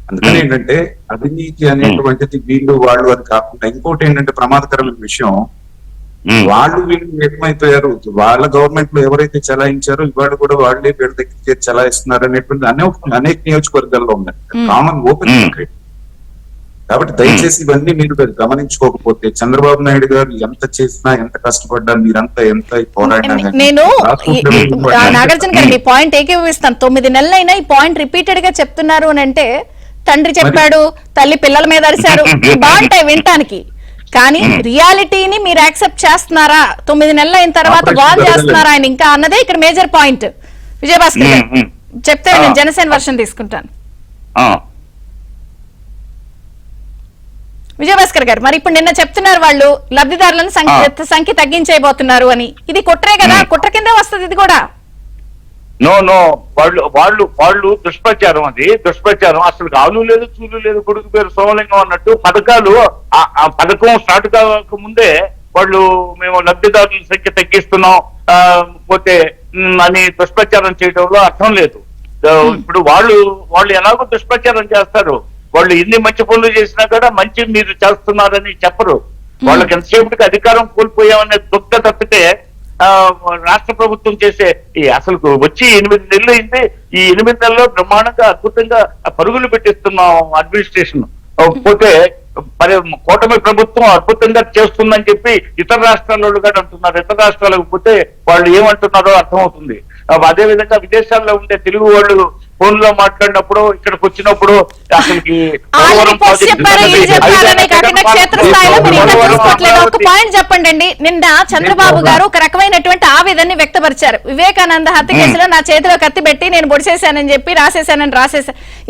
అందుకని ఏంటంటే అవినీతి అనేటువంటిది వాళ్ళు అది కాకుండా ఇంకోటి ఏంటంటే ప్రమాదకరమైన విషయం, వీళ్ళు ఏకమైపోయారు. వాళ్ళ గవర్నమెంట్ లో ఎవరైతే చలాయించారో ఇవాళ కూడా వాళ్ళే వీళ్ళ దగ్గర చలాయిస్తున్నారు అనేటువంటి అనేక నియోజకవర్గాల్లో ఉన్నాయి. Common open secret. కాబట్టి దయచేసి ఇవన్నీ మీరు గమనించుకోకపోతే చంద్రబాబు నాయుడు గారు ఎంత చేసినా, ఎంత కష్టపడ్డా, మీరంతా ఎంత పోరాడినా. నేను నాగార్జున గారు పాయింట్ ఏకీభవిస్తాను. 9 నెలలైనా ఈ పాయింట్ రిపీటెడ్ గా చెప్తున్నారు అని అంటే, తండ్రి చెప్పాడు, తల్లి పిల్లల మీద అరిశారు, బాగుంటాయి వినటానికి. కానీ రియాలిటీని మీరు యాక్సెప్ట్ చేస్తున్నారా? 9 నెలలు అయిన తర్వాత వాల్ చేస్తున్నారా ఆయన ఇంకా అన్నదే ఇక్కడ మేజర్ పాయింట్. విజయభాస్కర్ గారు చెప్తే నేను జనసేన వర్షన్ తీసుకుంటాను. విజయభాస్కర్ గారు, మరి ఇప్పుడు నిన్న చెప్తున్నారు వాళ్ళు లబ్ధిదారులను సంఖ్య తగ్గించేయబోతున్నారు అని. ఇది కుట్రే కదా, కుట్ర కిందే వస్తుంది ఇది కూడా. నో వాళ్ళు దుష్ప్రచారం. అది దుష్ప్రచారం. అసలు ఆలు లేదు, చూలు లేదు, కొడుకు పేరు సోమలింగం అన్నట్టు పథకాలు పథకం స్టార్ట్ కాక ముందే వాళ్ళు మేము లబ్ధిదారుల సంఖ్య తగ్గిస్తున్నాం పోతే అని దుష్ప్రచారం చేయడంలో అర్థం లేదు. ఇప్పుడు వాళ్ళు ఎలాగో దుష్ప్రచారం చేస్తారు. వాళ్ళు ఎన్ని మంచి పనులు చేసినా కూడా మంచి మీరు చేస్తున్నారని చెప్పరు. వాళ్ళకి ఎంతసేపటికి అధికారం కోల్పోయామనే దుఃఖ తప్పితే రాష్ట్ర ప్రభుత్వం చేసే అసలు వచ్చి 8 నెలలు అయింది. ఈ 8 నెలల్లో బ్రహ్మాండంగా అద్భుతంగా పరుగులు పెట్టిస్తున్నాం అడ్మినిస్ట్రేషన్. పోతే కూటమి ప్రభుత్వం అద్భుతంగా చేస్తుందని చెప్పి ఇతర రాష్ట్రాల కూడా అంటున్నారు. ఇతర రాష్ట్రాలకు పోతే వాళ్ళు ఏమంటున్నారో అర్థమవుతుంది. అదే విధంగా విదేశాల్లో ఉండే తెలుగు వాళ్ళు ఫోన్ లో మాట్లాడినప్పుడు, ఇక్కడికి వచ్చినప్పుడు అసలుకి ఒక పాయింట్ చెప్పండి అండి. నిన్న చంద్రబాబు గారు ఒక రకమైనటువంటి ఆవేదనని వ్యక్తపరిచారు. వివేకానంద హత్య కేసులో నా చేతిలో కత్తి పెట్టి నేను పొడిసేశానని చెప్పి రాసేశాను.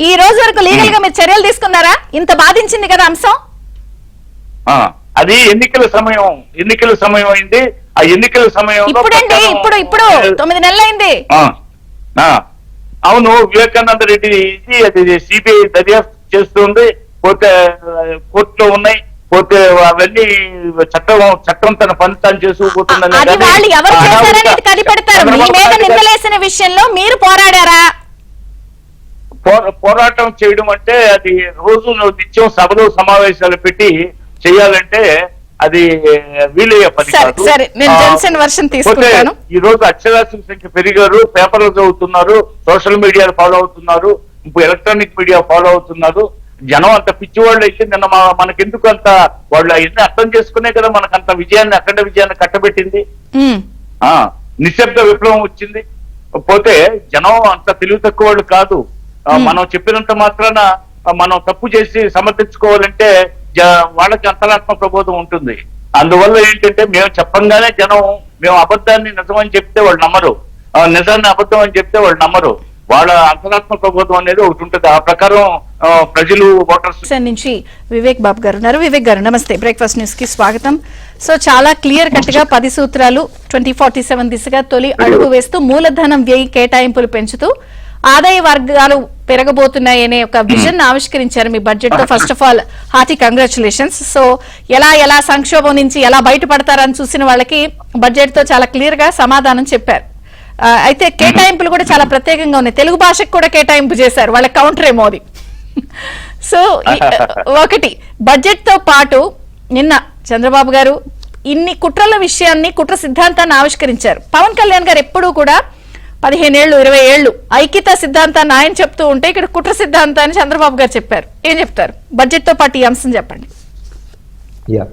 ఈ రోజు వరకు లీగల్ గా మీరు చర్యలు తీసుకున్నారా? ఇంత బాధించింది కదా అంశం. అది ఎన్నికల సమయం అయింది. ఆ ఎన్నికల సమయం ఇప్పుడండి ఇప్పుడు 9 నెలలు అయింది. అవును, వివేకానంద రెడ్డి అది సిబిఐ దర్యాప్తు చేస్తుంది. పోతే కోర్టులో ఉన్నాయి. పోతే అవన్నీ చట్టం తన పని తాను చేసుకుపోతుందని అది వాళ్ళు ఎవరు చేశారనేది కనిపెడతారు. మీ మీద నిందలేసిన విషయంలో మీరు పోరాడారా? పోరాటం చేయడం అంటే అది రోజు నిత్యం సభలు సమావేశాలు పెట్టి చేయాలంటే అది వీలయ్యే పని కాదు. ఈ రోజు అక్షరాస్యుల సంఖ్య పెరిగారు, పేపర్లు చదువుతున్నారు, సోషల్ మీడియా ఫాలో అవుతున్నారు, ఇప్పుడు ఎలక్ట్రానిక్ మీడియా ఫాలో అవుతున్నారు. జనం అంత పిచ్చి వాళ్ళు అయితే నిన్న మనకెందుకు అంత వాళ్ళు అవన్నీ అర్థం చేసుకునే కదా మనకంత విజయాన్ని అఖండ విజయాన్ని కట్టబెట్టింది. నిశ్శబ్ద విప్లవం వచ్చింది. పోతే జనం అంత తెలివి తక్కువ వాళ్ళు కాదు. మనం చెప్పినంత మాత్రాన మనం తప్పు చేసి సమర్థించుకోవాలంటే వాళ్ళకి అంతరాత్మ ప్రబోధం ఉంటుంది. అందువల్ల ఏంటంటే మేము చెప్పంగానే జనం మేము అబద్ధాన్ని నిజమని చెప్తే వాళ్ళు నమ్మరు, నిజాన్ని అబద్ధం అని చెప్తే వాళ్ళు నమ్మరు. వాళ్ళ అంతరాత్మ ప్రబోధం అనేది ఒకటి ఉంటుంది. ఆ ప్రకారం ప్రజలు ఓటర్స్ నుంచి వివేక్ బాబు గారు ఉన్నారు. వివేక్ గారు నమస్తే, బ్రేక్ఫాస్ట్ న్యూస్ కి స్వాగతం. సో చాలా క్లియర్ కట్ గా 10 సూత్రాలు 2047 దిశగా తొలి అడుగు వేస్తూ మూలధనం వ్యయ కేటాయింపులు పెంచుతూ ఆదాయ వర్గాలు పెరగబోతున్నాయనే ఒక విజన్ ఆవిష్కరించారు మీ బడ్జెట్ తో. First of all hearty congratulations. So ఎలా సంక్షోభం నుంచి ఎలా బయటపడతారని చూసిన వాళ్ళకి బడ్జెట్ తో చాలా క్లియర్ గా సమాధానం చెప్పారు. అయితే కేటాయింపులు కూడా చాలా ప్రత్యేకంగా ఉన్నాయి. తెలుగు భాషకు కూడా కేటాయింపు చేశారు, వాళ్ళ కౌంటర్ మోదీ. సో ఒకటి బడ్జెట్ తో పాటు నిన్న చంద్రబాబు గారు ఇన్ని కుట్రల విషయాన్ని, కుట్ర సిద్ధాంతాన్ని ఆవిష్కరించారు. పవన్ కళ్యాణ్ గారు ఎప్పుడూ కూడా 15 ఏళ్ళు 20 ఏళ్ళు ఐక్యతా సిద్ధాంతాన్ని ఆయన చెప్తూ ఉంటే ఇక్కడ కుట్ర సిద్ధాంతాన్ని చంద్రబాబు గారు చెప్పారు. ఏం చెప్తారు బడ్జెట్ తో పాటు ఈ అంశం చెప్పండి.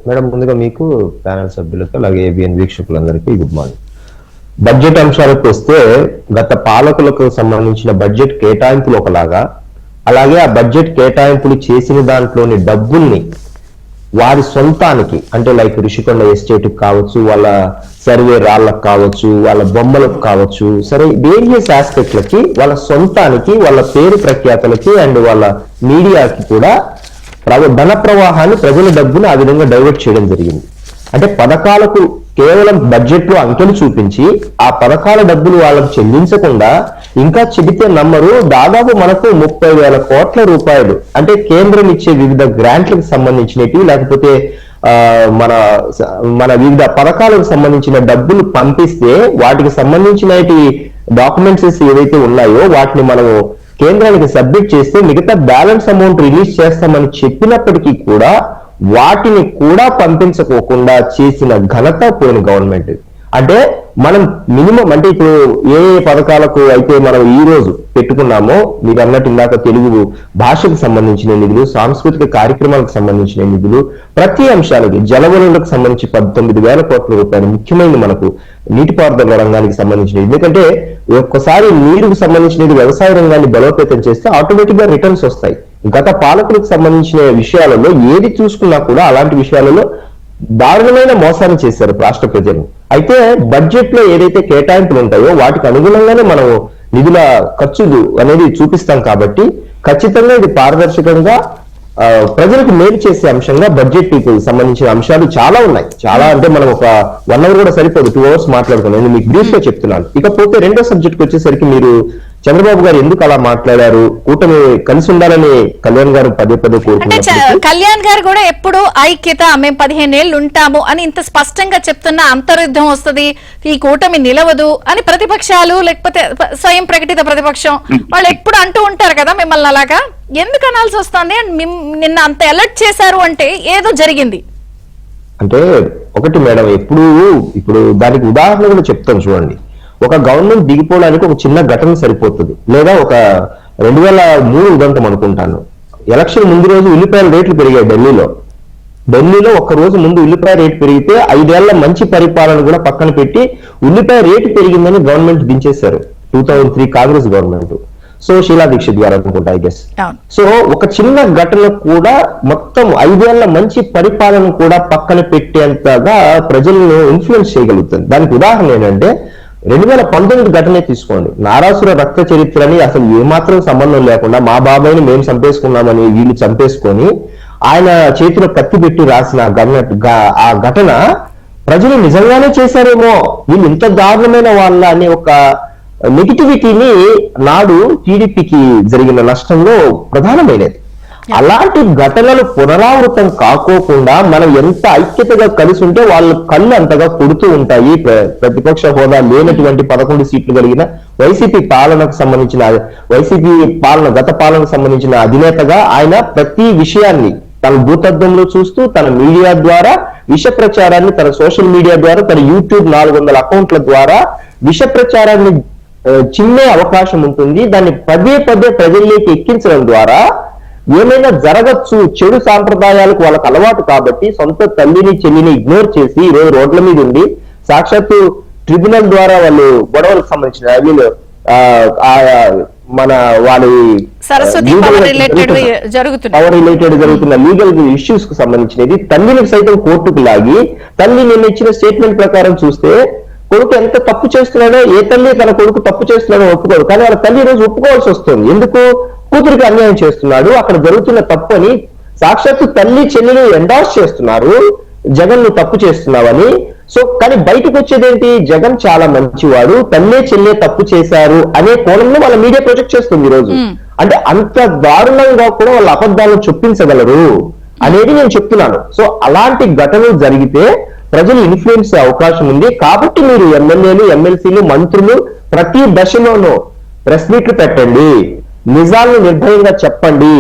మేడం, ముందుగా మీకు ప్యానల్ సభ్యులకు అలాగే ఏబిఎన్ వీక్షకులందరికీ గుడ్ మార్నింగ్. బడ్జెట్ అంశాలకు వస్తే గత పాలకులకు సంబంధించిన బడ్జెట్ కేటాయింపులు ఒకలాగా, అలాగే ఆ బడ్జెట్ కేటాయింపులు చేసిన దాంట్లోని డబ్బుల్ని వారి సొంతానికి అంటే లైక్ రిషికొండ ఎస్టేట్ కావచ్చు, వాళ్ళ సర్వే రాళ్లకు కావచ్చు, వాళ్ళ బొమ్మలకు కావచ్చు, సరే వేరియస్ ఆస్పెక్ట్లకి వాళ్ళ సొంతానికి, వాళ్ళ పేరు ప్రఖ్యాతలకి అండ్ వాళ్ళ మీడియాకి కూడా ధన ప్రవాహాన్ని, ప్రజల డబ్బును ఆ విధంగా డైవర్ట్ చేయడం జరిగింది. అంటే పథకాలకు కేవలం బడ్జెట్ లో అంకెలు చూపించి ఆ పథకాల డబ్బులు వాళ్ళకు చెల్లించకుండా, ఇంకా చెబితే నమ్మరు, దాదాపు మనకు 30,000 కోట్ల రూపాయలు అంటే కేంద్రం ఇచ్చే వివిధ గ్రాంట్లకు సంబంధించినవి, లేకపోతే మన వివిధ పథకాలకు సంబంధించిన డబ్బులు పంపిస్తే వాటికి సంబంధించిన డాక్యుమెంట్స్ ఏవైతే ఉన్నాయో వాటిని మనము కేంద్రానికి సబ్మిట్ చేస్తే మిగతా బ్యాలెన్స్ అమౌంట్ రిలీజ్ చేస్తామని చెప్పినప్పటికీ కూడా వాటిని కూడా పంపించకోకుండా చేసిన ఘనత పోయిన గవర్నమెంట్. అంటే మనం మినిమం అంటే ఇప్పుడు ఏ పథకాలకు అయితే మనం ఈ రోజు పెట్టుకున్నామో, మీరు అన్నట్టు ఇందాక తెలుగు భాషకు సంబంధించిన నిధులు, సాంస్కృతిక కార్యక్రమాలకు సంబంధించిన నిధులు, ప్రతి అంశాలకి జలవనరులకు సంబంధించి 19,000 కోట్ల రూపాయలు ముఖ్యమైనది మనకు నీటిపారుదల రంగానికి సంబంధించినది. ఎందుకంటే ఒక్కసారి నీరుకు సంబంధించినది వ్యవసాయ రంగాన్ని బలోపేతం చేస్తే ఆటోమేటిక్ గా రిటర్న్స్ వస్తాయి. గత పాలకులకు సంబంధించిన విషయాలలో ఏది చూసుకున్నా కూడా అలాంటి విషయాలలో దారుణమైన మోసాన్ని చేశారు రాష్ట్ర ప్రజలు. అయితే బడ్జెట్ లో ఏదైతే కేటాయింపులు ఉంటాయో వాటికి అనుగుణంగానే మనం నిధుల ఖర్చులు అనేది చూపిస్తాం కాబట్టి ఖచ్చితంగా ఇది పారదర్శకంగా ప్రజలకు మేలు చేసే అంశంగా బడ్జెట్ కు సంబంధించిన అంశాలు చాలా ఉన్నాయి. చాలా అంటే మనం ఒక 1 అవర్ కూడా సరిపోదు, 2 అవర్స్ మాట్లాడుకున్నాం. నేను మీకు బ్రీఫ్ గా చెప్తున్నాను. ఇకపోతే రెండో సబ్జెక్ట్ వచ్చేసరికి మీరు చంద్రబాబు గారు ఎందుకు అలా మాట్లాడారు, కూటమి కలిసి ఉండాలని కళ్యాణ్ గారు పదే కోరుకుంటున్నారు. కళ్యాణ్ గారు కూడా ఎప్పుడు ఐక్యత, మేము 15 ఏళ్ళు ఉంటాము అని ఇంత స్పష్టంగా చెప్తున్న అంతర్యుద్ధం వస్తుంది, ఈ కూటమి నిలవదు అని ప్రతిపక్షాలు లేకపోతే స్వయం ప్రకటిత ప్రతిపక్షం వాళ్ళు ఎప్పుడు అంటూ ఉంటారు కదా మిమ్మల్ని. అలాగా ఎందుకు అనాల్సి వస్తుంది? నిన్న అంత అలర్ట్ చేశారు అంటే ఏదో జరిగింది. అంటే ఒకటి మేడం, ఇప్పుడు దానికి ఉదాహరణ కూడా చెప్తాను చూడండి. ఒక గవర్నమెంట్ దిగిపోవడానికి ఒక చిన్న ఘటన సరిపోతుంది, లేదా ఒక 2003 ఉదంతం అనుకుంటాను. ఎలక్షన్ ముందు రోజు ఉల్లిపాయల రేట్లు పెరిగాయి ఢిల్లీలో. ఒక్క రోజు ముందు ఉల్లిపాయ రేటు పెరిగితే 5 ఏళ్ల మంచి పరిపాలన కూడా పక్కన పెట్టి ఉల్లిపాయ రేటు పెరిగిందని గవర్నమెంట్ దించేశారు 2003 కాంగ్రెస్ గవర్నమెంట్. సో షీలా దీక్షిత్ గారు అనుకుంటా ఐ గెస్. సో ఒక చిన్న ఘటన కూడా మొత్తం 5 ఏళ్ల మంచి పరిపాలన కూడా పక్కన పెట్టేంతగా ప్రజలను ఇన్ఫ్లుయెన్స్ చేయగలుగుతుంది. దానికి ఉదాహరణ ఏంటంటే 2019 ఘటనే తీసుకోండి. నారాసుర రక్త చరిత్రని అసలు ఏమాత్రం సంబంధం లేకుండా మా బాబాయిని మేము చంపేసుకున్నామని వీళ్ళు చంపేసుకొని ఆయన చేతిలో కత్తి పెట్టి రాసిన ఆ ఘటన ప్రజలు నిజంగానే చేశారేమో, వీళ్ళు ఇంత దారుణమైన వాళ్ళ అనే ఒక నెగిటివిటీని నాడు టీడీపీకి జరిగిన నష్టంలో ప్రధానమైనది. అలాంటి ఘటనలు పునరావృతం కాకోకుండా మనం ఎంత ఐక్యతగా కలిసి ఉంటే వాళ్ళు కళ్ళు అంతగా కొడుతూ ఉంటాయి. ప్రతిపక్ష హోదా లేనటువంటి 11 సీట్లు కలిగిన వైసీపీ పాలనకు సంబంధించిన గత పాలనకు సంబంధించిన అధినేతగా ఆయన ప్రతి విషయాన్ని తన భూతద్దంలో చూస్తూ తన మీడియా ద్వారా విష ప్రచారాన్ని, తన సోషల్ మీడియా ద్వారా, తన యూట్యూబ్ 400 అకౌంట్ల ద్వారా విష ప్రచారాన్ని చిమ్మే అవకాశం ఉంటుంది. దాన్ని పదే పదే ప్రజల్లోకి ఎక్కించడం ద్వారా ఏమైనా జరగచ్చు, చెడు సాంప్రదాయాలకు వాళ్ళకి అలవాటు కాబట్టి సొంత తల్లిని చెల్లిని ఇగ్నోర్ చేసి ఈరోజు రోడ్ల మీద ఉండి సాక్షాత్తు ట్రిబ్యునల్ ద్వారా వాళ్ళు గొడవలకు సంబంధించిన వీళ్ళు మన వాళ్ళ పవర్ రిలేటెడ్ జరుగుతున్న లీగల్ ఇష్యూస్ కు సంబంధించినది తల్లిని సైతం కోర్టుకు లాగి తల్లి నిన్న ఇచ్చిన స్టేట్మెంట్ ప్రకారం చూస్తే కొడుకు ఎంత తప్పు చేస్తున్నాడో, ఏ తల్లి తన కొడుకు తప్పు చేస్తున్నాడో ఒప్పుకోదు, కానీ వాళ్ళ తల్లి రోజు ఒప్పుకోవాల్సి వస్తుంది. ఎందుకు? కూతురికి అన్యాయం చేస్తున్నాడు, అక్కడ జరుగుతున్న తప్పు అని సాక్షాత్తు తల్లి చెల్లెలు ఎండార్స్ చేస్తున్నారు, జగన్ నువ్వు తప్పు చేస్తున్నావని. సో కానీ బయటకు వచ్చేదేంటి? జగన్ చాలా మంచివాడు, తల్లే చెల్లె తప్పు చేశారు అనే కోణంలో వాళ్ళ మీడియా ప్రొజెక్ట్ చేస్తుంది ఈ రోజు. అంటే అంత దారుణంగా కూడా వాళ్ళ అబద్ధాలను చొప్పించగలరు అనేది నేను చెప్తున్నాను. సో అలాంటి ఘటనలు జరిగితే ప్రజలు ఇన్ఫ్లుయెన్స్ అవకాశం ఉంది. కాబట్టి మీరు ఎమ్మెల్యేలు, ఎమ్మెల్సీలు, మంత్రులు ప్రతి దశలోనూ ప్రెస్ మీట్లు పెట్టండి, నిజాలను నిర్భయంగా చెప్పండి.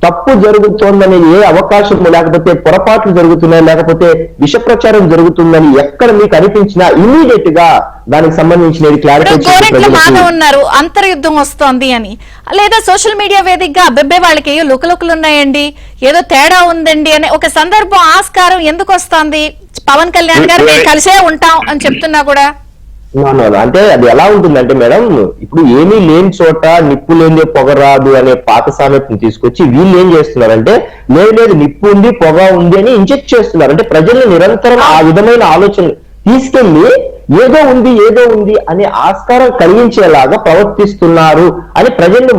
తప్పు జరుగుతోందని ఏ అవకాశం లేకపోతే పొరపాట్లు జరుగుతున్నాయి లేకపోతే విష ప్రచారం జరుగుతుందని ఎక్కడ మీకు అనిపించినా ఇమీడియట్ గా దానికి సంబంధించిన క్లారిటీ ఉన్నారు అంతర్యుద్ధం వస్తోంది అని, లేదా సోషల్ మీడియా వేదికగా అబ్బెబ్బే వాళ్ళకి ఏయో లుకలుకలు ఉన్నాయండి, ఏదో తేడా ఉందండి అనే ఒక సందర్భం ఆస్కారం ఎందుకు వస్తోంది? పవన్ కళ్యాణ్ గారు మేము కలిసే ఉంటాం అని చెప్తున్నా కూడా అంటే అది ఎలా ఉంటుందంటే మేడం, ఇప్పుడు ఏమీ లేని చోట నిప్పు లేని పొగ రాదు అనే పాత సామెతను తీసుకొచ్చి వీళ్ళు ఏం చేస్తున్నారంటే లేదు నిప్పు ఉంది పొగ ఉంది అని ఇంజెక్ట్ చేస్తున్నారు. అంటే ప్రజల్ని నిరంతరం ఆ విధమైన ఆలోచన తీసుకెళ్లి ఏదో ఉంది అనే ఆస్కారం కలిగించేలాగా ప్రవర్తిస్తున్నారు అని ప్రజల్ని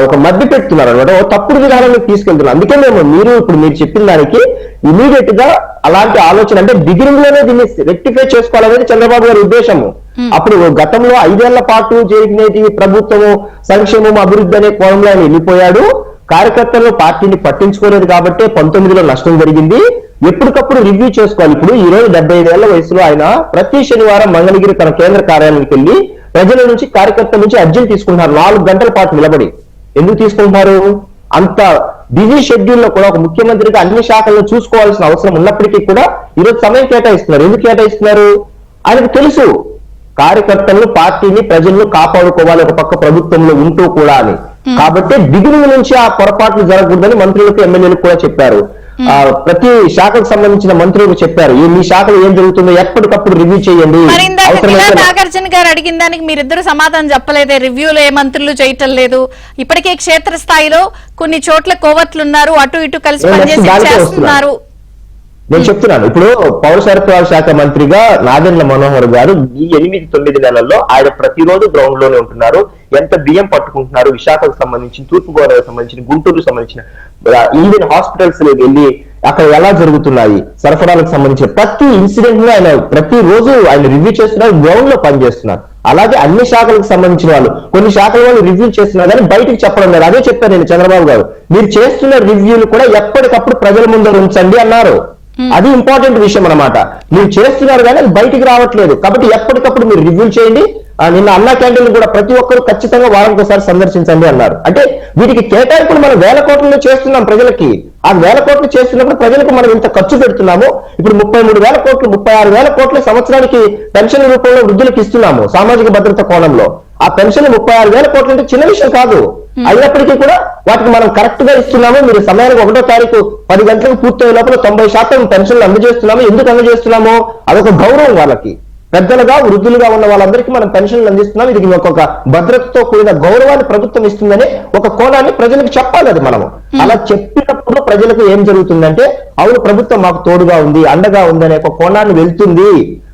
ఒక మధ్య పెడుతున్నారు అనమాట, ఒక తప్పుడు విధానాన్ని తీసుకెళ్తున్నారు. అందుకే మీరు చెప్పిన దానికి ఇమీడియట్ గా అలాంటి ఆలోచన అంటే బిగినింగ్ లోనే దీన్ని రెక్టిఫై చేసుకోవాలనేది చంద్రబాబు గారి ఉద్దేశము. అప్పుడు గతంలో 5 ఏళ్ల పాటు జరిగినది ప్రభుత్వము సంక్షేమం అభివృద్ధి అనే కోణంలో ఆయన వెళ్ళిపోయాడు. కార్యకర్తలు పార్టీని పట్టించుకోలేదు కాబట్టి 19లో నష్టం జరిగింది. ఎప్పటికప్పుడు రివ్యూ చేసుకోవాలి. ఇప్పుడు ఈ రోజు 75 ఏళ్ల వయసులో ఆయన ప్రతి శనివారం మంగళగిరి తన కేంద్ర కార్యాలయానికి వెళ్లి ప్రజల నుంచి కార్యకర్తల నుంచి అర్జీలు తీసుకుంటున్నారు 4 గంటల పాటు నిలబడి. ఎందుకు తీసుకుంటున్నారు? అంత బిజీ షెడ్యూల్ లో కూడా ఒక ముఖ్యమంత్రిగా అన్ని శాఖలను చూసుకోవాల్సిన అవసరం ఉన్నప్పటికీ కూడా ఈరోజు సమయం కేటాయిస్తున్నారు. ఎందుకు కేటాయిస్తున్నారు? ఆయనకు తెలుసు కార్యకర్తలను పార్టీని ప్రజలను కాపాడుకోవాలి ఒక పక్క ప్రభుత్వంలో ఉంటూ కూడా అని. కాబట్టి బిగినింగ్ నుంచి ఆ పొరపాట్లు జరగకూడదని మంత్రులకు ఎమ్మెల్యేలకు కూడా చెప్పారు. ప్రతి శాఖకు సంబంధించిన మంత్రులకు చెప్పారు మీ శాఖలో ఏం జరుగుతుందో ఎప్పటికప్పుడు రివ్యూ చేయండి. నాగార్జున గారు అడిగిన దానికి మీరిద్దరు సమాధానం చెప్పలేదే, రివ్యూలో ఏ మంత్రులు చేయటం లేదు. ఇప్పటికే క్షేత్రస్థాయిలో కొన్ని చోట్ల కోవట్లున్నారు, అటు ఇటు కలిసి పనిచేస్తున్నారు. నేను చెప్తున్నాను, ఇప్పుడు పౌర సరఫరాల శాఖ మంత్రిగా నాదెండ్ల మనోహర్ గారు ఈ 8-9 నెలల్లో ఆయన ప్రతిరోజు గ్రౌండ్ లోనే ఉంటున్నారు. ఎంత బియ్యం పట్టుకుంటున్నారు, విశాఖకు సంబంధించి, తూర్పుగోదావరికి సంబంధించిన, గుంటూరుకు సంబంధించిన ఇండియన్ హాస్పిటల్స్ వెళ్ళి అక్కడ ఎలా జరుగుతున్నాయి సరఫరాలకు సంబంధించిన ప్రతి ఇన్సిడెంట్ లో ఆయన ప్రతిరోజు ఆయన రివ్యూ చేస్తున్నారు, గ్రౌండ్ లో పనిచేస్తున్నారు. అలాగే అన్ని శాఖలకు సంబంధించిన వాళ్ళు కొన్ని శాఖల వాళ్ళు రివ్యూ చేస్తున్నారు కానీ బయటకు చెప్పడం లేదు. అదే చెప్పారు నేను చంద్రబాబు గారు, మీరు చేస్తున్న రివ్యూలు కూడా ఎప్పటికప్పుడు ప్రజల ముందర ఉంచండి అన్నారు. అది ఇంపార్టెంట్ విషయం అన్నమాట. మీరు చేస్తున్నారు కానీ అది బయటికి రావట్లేదు. కాబట్టి ఎప్పటికప్పుడు మీరు రివ్యూ చేయండి. నిన్న అన్నా క్యాంటీన్ కూడా ప్రతి ఒక్కరు ఖచ్చితంగా వారానికి ఒకసారి సందర్శించండి అన్నారు. అంటే వీటికి కేటాయింపులు మనం 1000 కోట్లలో చేస్తున్నాం ప్రజలకి. ఆ 1000 కోట్లు చేస్తున్నప్పుడు ప్రజలకు మనం ఇంత ఖర్చు పెడుతున్నాము. ఇప్పుడు 33,000 కోట్లు 36,000 కోట్ల సంవత్సరానికి పెన్షన్ రూపంలో వృద్ధులకు ఇస్తున్నాము సామాజిక భద్రత కోణంలో. ఆ పెన్షన్ 36,000 కోట్లు అంటే చిన్న విషయం కాదు. అయినప్పటికీ కూడా వాటికి మనం కరెక్ట్ గా ఇస్తున్నాము. మీరు సమయానికి 1వ తారీఖు 10 గంటలకు పూర్తయ్యే లోపల 90% పెన్షన్లు అందజేస్తున్నాము. ఎందుకు అందజేస్తున్నాము? అదొక గౌరవం వాళ్ళకి. పెద్దలుగా వృద్ధులుగా ఉన్న వాళ్ళందరికీ మనం పెన్షన్లు అందిస్తున్నాం. ఇది ఒక భద్రతతో కూడిన గౌరవాన్ని ప్రభుత్వం ఇస్తుందని ఒక కోణాన్ని ప్రజలకు చెప్పాలి. అది మనము అలా చెప్పినప్పుడు ప్రజలకు ఏం జరుగుతుందంటే అవును ప్రభుత్వం మాకు తోడుగా ఉంది, అండగా ఉంది అనే ఒక కోణాన్ని వెళ్తుంది.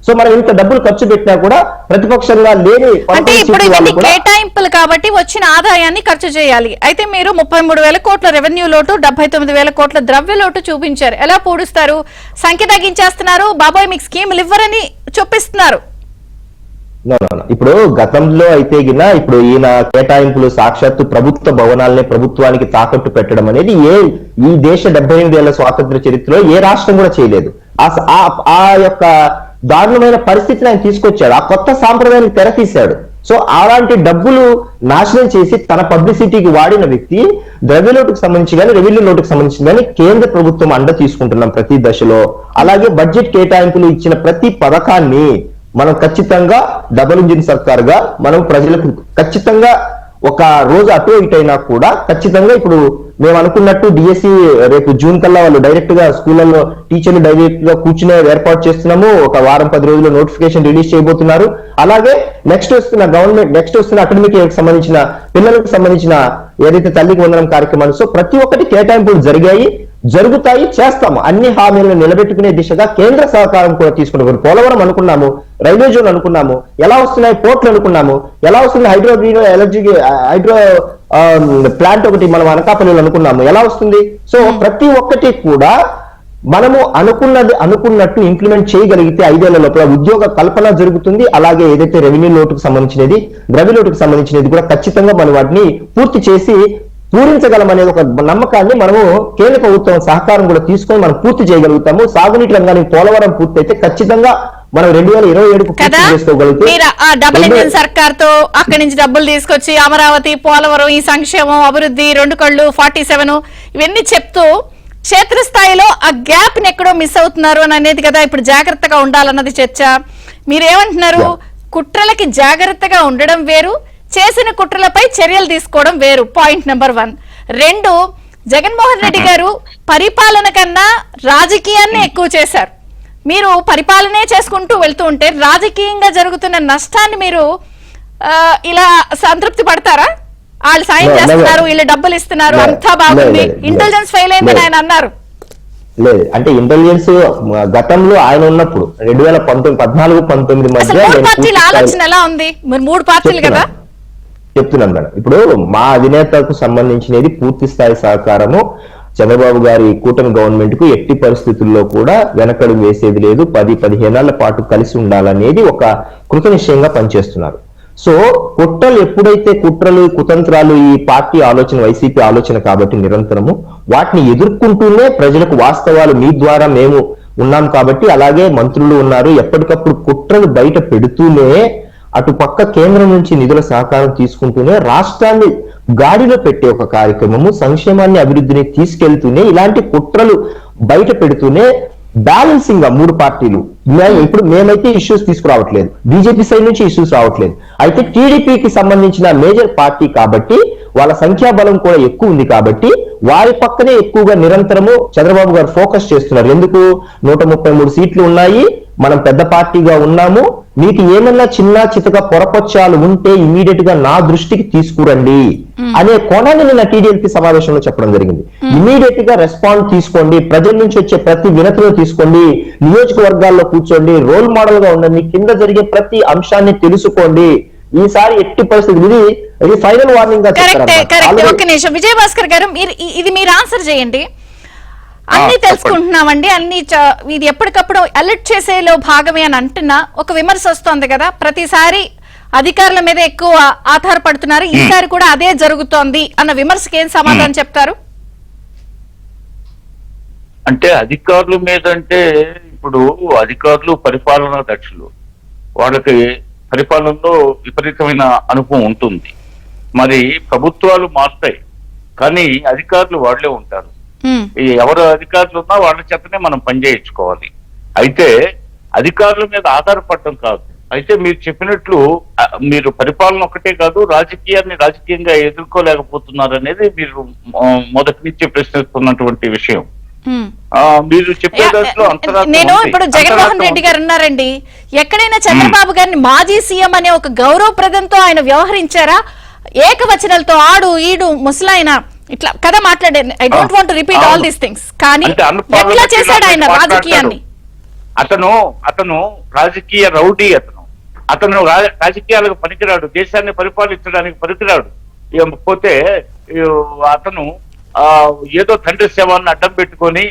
సో మనం ఇంత డబ్బులు ఖర్చు పెట్టినా కూడా ప్రతిపక్షంగా లేని అంటే ఇప్పుడు ఇవన్నీ కేటాయింపులు కాబట్టి వచ్చిన ఆదాయాన్ని ఖర్చు చేయాలి. అయితే మీరు 33,000 కోట్ల రెవెన్యూ లోటు 79,000 కోట్ల ద్రవ్య లోటు చూపించారు. ఎలా పూడుస్తారు? సంఖ్య తగ్గించేస్తున్నారు, బాబాయ్ మీకు స్కీములు ఇవ్వరని చూపిస్తున్నారు. No, no, no. ఇప్పుడు గతంలో అయితే గిన ఇప్పుడు ఈయన కేటాయింపులు సాక్షాత్తు ప్రభుత్వ భవనాలనే ప్రభుత్వానికి తాకట్టు పెట్టడం అనేది ఈ దేశ 78 ఏళ్ల స్వాతంత్ర చరిత్రలో ఏ రాష్ట్రం కూడా చేయలేదు. ఆ యొక్క దారుణమైన పరిస్థితిని ఆయన తీసుకొచ్చాడు, ఆ కొత్త సాంప్రదాయాన్ని తెరతీశాడు. సో అలాంటి డబ్బులు నాశనం చేసి తన పబ్లిసిటీకి వాడిన వ్యక్తి ద్రవ్యలోటుకు సంబంధించి కానీ రెవెన్యూ లోటుకు సంబంధించి కానీ కేంద్ర ప్రభుత్వం అండ తీసుకుంటున్నాం ప్రతి దశలో. అలాగే బడ్జెట్ కేటాయింపులు ఇచ్చిన ప్రతి పథకాన్ని మనం ఖచ్చితంగా డబుల్ ఇంజిన్ సర్కారుగా మనం ప్రజలకు ఖచ్చితంగా ఒక రోజు అటు ఇటు అయినా కూడా ఖచ్చితంగా ఇప్పుడు మేము అనుకున్నట్టు డిఎస్సి రేపు జూన్ కల్లా వాళ్ళు డైరెక్ట్ గా స్కూళ్ళలో టీచర్లు డైరెక్ట్ గా కూర్చునే ఏర్పాటు చేస్తున్నాము. ఒక వారం 10 రోజుల్లో నోటిఫికేషన్ రిలీజ్ చేయబోతున్నారు. అలాగే నెక్స్ట్ వస్తున్న అకాడమిక్ ఇయర్ కి సంబంధించిన పిల్లలకు సంబంధించిన ఏదైతే తల్లికి వందనం కార్యక్రమాలు, సో ప్రతి ఒక్కటి కేటాయింపులు జరుగుతాయి, చేస్తాము. అన్ని హామీలను నిలబెట్టుకునే దిశగా కేంద్ర సహకారం కూడా తీసుకున్నాం. పోలవరం అనుకున్నాము, రైల్వే జోన్ అనుకున్నాము, ఎలా వస్తున్నాయి పోర్ట్లు అనుకున్నాము, ఎలా వస్తుంది హైడ్రో ప్లాంట్ ఒకటి మనం అనకాపల్లిలో అనుకున్నాము, ఎలా వస్తుంది. సో ప్రతి ఒక్కటి కూడా మనము అనుకున్నట్టు ఇంప్లిమెంట్ చేయగలిగితే 5 ఏళ్ల లోపల ఉద్యోగ కల్పన జరుగుతుంది. అలాగే ఏదైతే రెవెన్యూ లోటుకు సంబంధించినది, ద్రవ్య లోటుకు సంబంధించినది కూడా ఖచ్చితంగా మనం వాటిని పూర్తి చేసి పూరించగలమనే ఒక నమ్మకాన్ని మనము కేంద్ర ప్రభుత్వం సహకారం కూడా తీసుకొని మనం పూర్తి చేయగలుగుతాము. సాగునీటి రంగానికి పోలవరం పూర్తి అయితే ఖచ్చితంగా మనం 2027కు పూర్తి చేసుకోగలిగితే డబుల్ ఇంజిన్ సర్కార్ తో అక్కడి నుంచి డబ్బులు తీసుకొచ్చి అమరావతి, పోలవరం, ఈ సంక్షేమం, అభివృద్ధి, 2 కళ్ళు, 47 ఇవన్నీ చెప్తూ క్షేత్రస్థాయిలో ఆ గ్యాప్ ని ఎక్కడో మిస్ అవుతున్నారు అని అనేది కదా ఇప్పుడు జాగ్రత్తగా ఉండాలన్నది చర్చ. మీరేమంటున్నారు? కుట్రలకి జాగ్రత్తగా ఉండడం వేరు, చేసిన కుట్రలపై చర్యలు తీసుకోవడం వేరు. Point number 1. 2, జగన్మోహన్ రెడ్డి గారు పరిపాలన కన్నా రాజకీయాన్ని ఎక్కువ చేశారు. మీరు పరిపాలనే చేసుకుంటూ వెళ్తూ ఉంటే రాజకీయంగా జరుగుతున్న నష్టాన్ని మీరు ఇలా సంతృప్తి పడతారా? వాళ్ళు సాయం చేస్తున్నారు, వీళ్ళు డబ్బులు ఇస్తున్నారు, అంతా బాగుంది, ఇంటెలిజెన్స్ ఫెయిల్ అయిందని ఆయన అన్నారు. లేదు అంటే ఇంటెలిజెన్స్ గతంలో ఆయన ఉన్నప్పుడు 2014-19 మధ్య పార్టీల ఆలోచన ఎలా ఉంది? మీరు 3 పార్టీలు కదా. చెప్తున్నాను మేడం. ఇప్పుడు మా అధినేతకు సంబంధించినది పూర్తి స్థాయి సహకారము చంద్రబాబు గారి కూటమి గవర్నమెంట్ కు ఎట్టి పరిస్థితుల్లో కూడా వెనకడు వేసేది లేదు. 10-15 ఏళ్ల పాటు కలిసి ఉండాలనేది ఒక కృతనిశ్చయంగా పనిచేస్తున్నారు. సో ఎప్పుడైతే కుట్రలు కుతంత్రాలు ఈ పార్టీ ఆలోచన, వైసీపీ ఆలోచన కాబట్టి నిరంతరము వాటిని ఎదుర్కొంటూనే ప్రజలకు వాస్తవాలు మీ ద్వారా మేము ఉన్నాం కాబట్టి, అలాగే మంత్రులు ఉన్నారు, ఎప్పటికప్పుడు కుట్రలు బయట పెడుతూనే అటు పక్క కేంద్రం నుంచి నిధుల సహకారం తీసుకుంటూనే రాష్ట్రాన్ని గాడిలో పెట్టే ఒక కార్యక్రమము, సంక్షేమాన్ని అభివృద్ధిని తీసుకెళ్తూనే ఇలాంటి కుట్రలు బయట పెడుతూనే బ్యాలెన్సింగ్ గా 3 పార్టీలు ఇప్పుడు మేమైతే ఇష్యూస్ తీసుకురావట్లేదు, బీజేపీ సైడ్ నుంచి ఇష్యూస్ రావట్లేదు. అయితే టీడీపీకి సంబంధించిన మేజర్ పార్టీ కాబట్టి వాళ్ళ సంఖ్యాబలం కూడా ఎక్కువ ఉంది కాబట్టి వారి పక్కనే ఎక్కువగా నిరంతరము చంద్రబాబు గారు ఫోకస్ చేస్తున్నారు. ఎందుకు? 133 సీట్లు ఉన్నాయి, మనం పెద్ద పార్టీగా ఉన్నాము, మీకు ఏమన్నా చిన్న చితక పొరపచ్చాలు ఉంటే ఇమీడియట్ గా నా దృష్టికి తీసుకురండి అనే కోణాన్ని నిన్న టీడీఎల్పీ సమావేశంలో చెప్పడం జరిగింది. ఇమీడియట్ గా రెస్పాండ్ తీసుకోండి, ప్రజల నుంచి వచ్చే ప్రతి వినతిలో తీసుకోండి, నియోజకవర్గాల్లో కూర్చోండి, రోల్ మోడల్ గా ఉండండి, కింద జరిగే ప్రతి అంశాన్ని తెలుసుకోండి. ఈసారి ఎట్టి పరిస్థితులు ఇది ఫైనల్ వార్నింగ్ గా చెప్తారు. ఒక్క నిమిషం విజయ భాస్కర్ గారు, ఇది మీరు ఆన్సర్ చేయండి. అన్ని తెలుసుకుంటున్నామండి, అన్ని ఇది ఎప్పటికప్పుడు అలర్ట్ చేసేలో భాగమే అని అంటున్నా ఒక విమర్శ వస్తోంది కదా, ప్రతిసారి అధికారుల మీద ఎక్కువ ఆధారపడుతున్నారు, ఈసారి కూడా అదే జరుగుతోంది అన్న విమర్శకి ఏం సమాధానం చెప్తారు? అంటే అధికారుల మీద అంటే ఇప్పుడు అధికారులు పరిపాలనా దక్షులు, వాళ్ళకి పరిపాలనలో విపరీతమైన అనుభవం ఉంటుంది. మరి ప్రభుత్వాలు మారుతాయి కానీ అధికారులు వాళ్లే ఉంటారు. ఎవరు అధికారులు ఉన్నా వాళ్ళ చేతనే మనం పనిచేయించుకోవాలి. అయితే అధికారుల మీద ఆధారపడటం కాదు. అయితే మీరు చెప్పినట్లు మీరు పరిపాలన ఒకటే కాదు, రాజకీయాన్ని రాజకీయంగా ఎదుర్కోలేకపోతున్నారు అనేది మీరు మొదటి నుంచి ప్రశ్నిస్తున్నటువంటి విషయం. మీరు చెప్పే దాంట్లో నేను ఇప్పుడు జగన్మోహన్ రెడ్డి గారు ఉన్నారండి, ఎక్కడైనా చంద్రబాబు గారిని మాజీ సీఎం అనే ఒక గౌరవప్రదంతో ఆయన వ్యవహరించారా? ఏకవచనాలతో ఆడు ఈడు ముసలాయన ఇట్లా కదా మాట్లాడారు. I don't want to repeat all these things, కానీ ఎట్లా చేశాడు ఆయన రాజకీయాన్ని? అతను రాజకీయ రౌడీ, అతను రాజకీయాలకు పనికిరాడు, దేశాన్ని పరిపాలించడానికి పనికిరాడు. పోతే అతను ఏదో తండ్రి సేవాన్ని అడ్డం పెట్టుకొని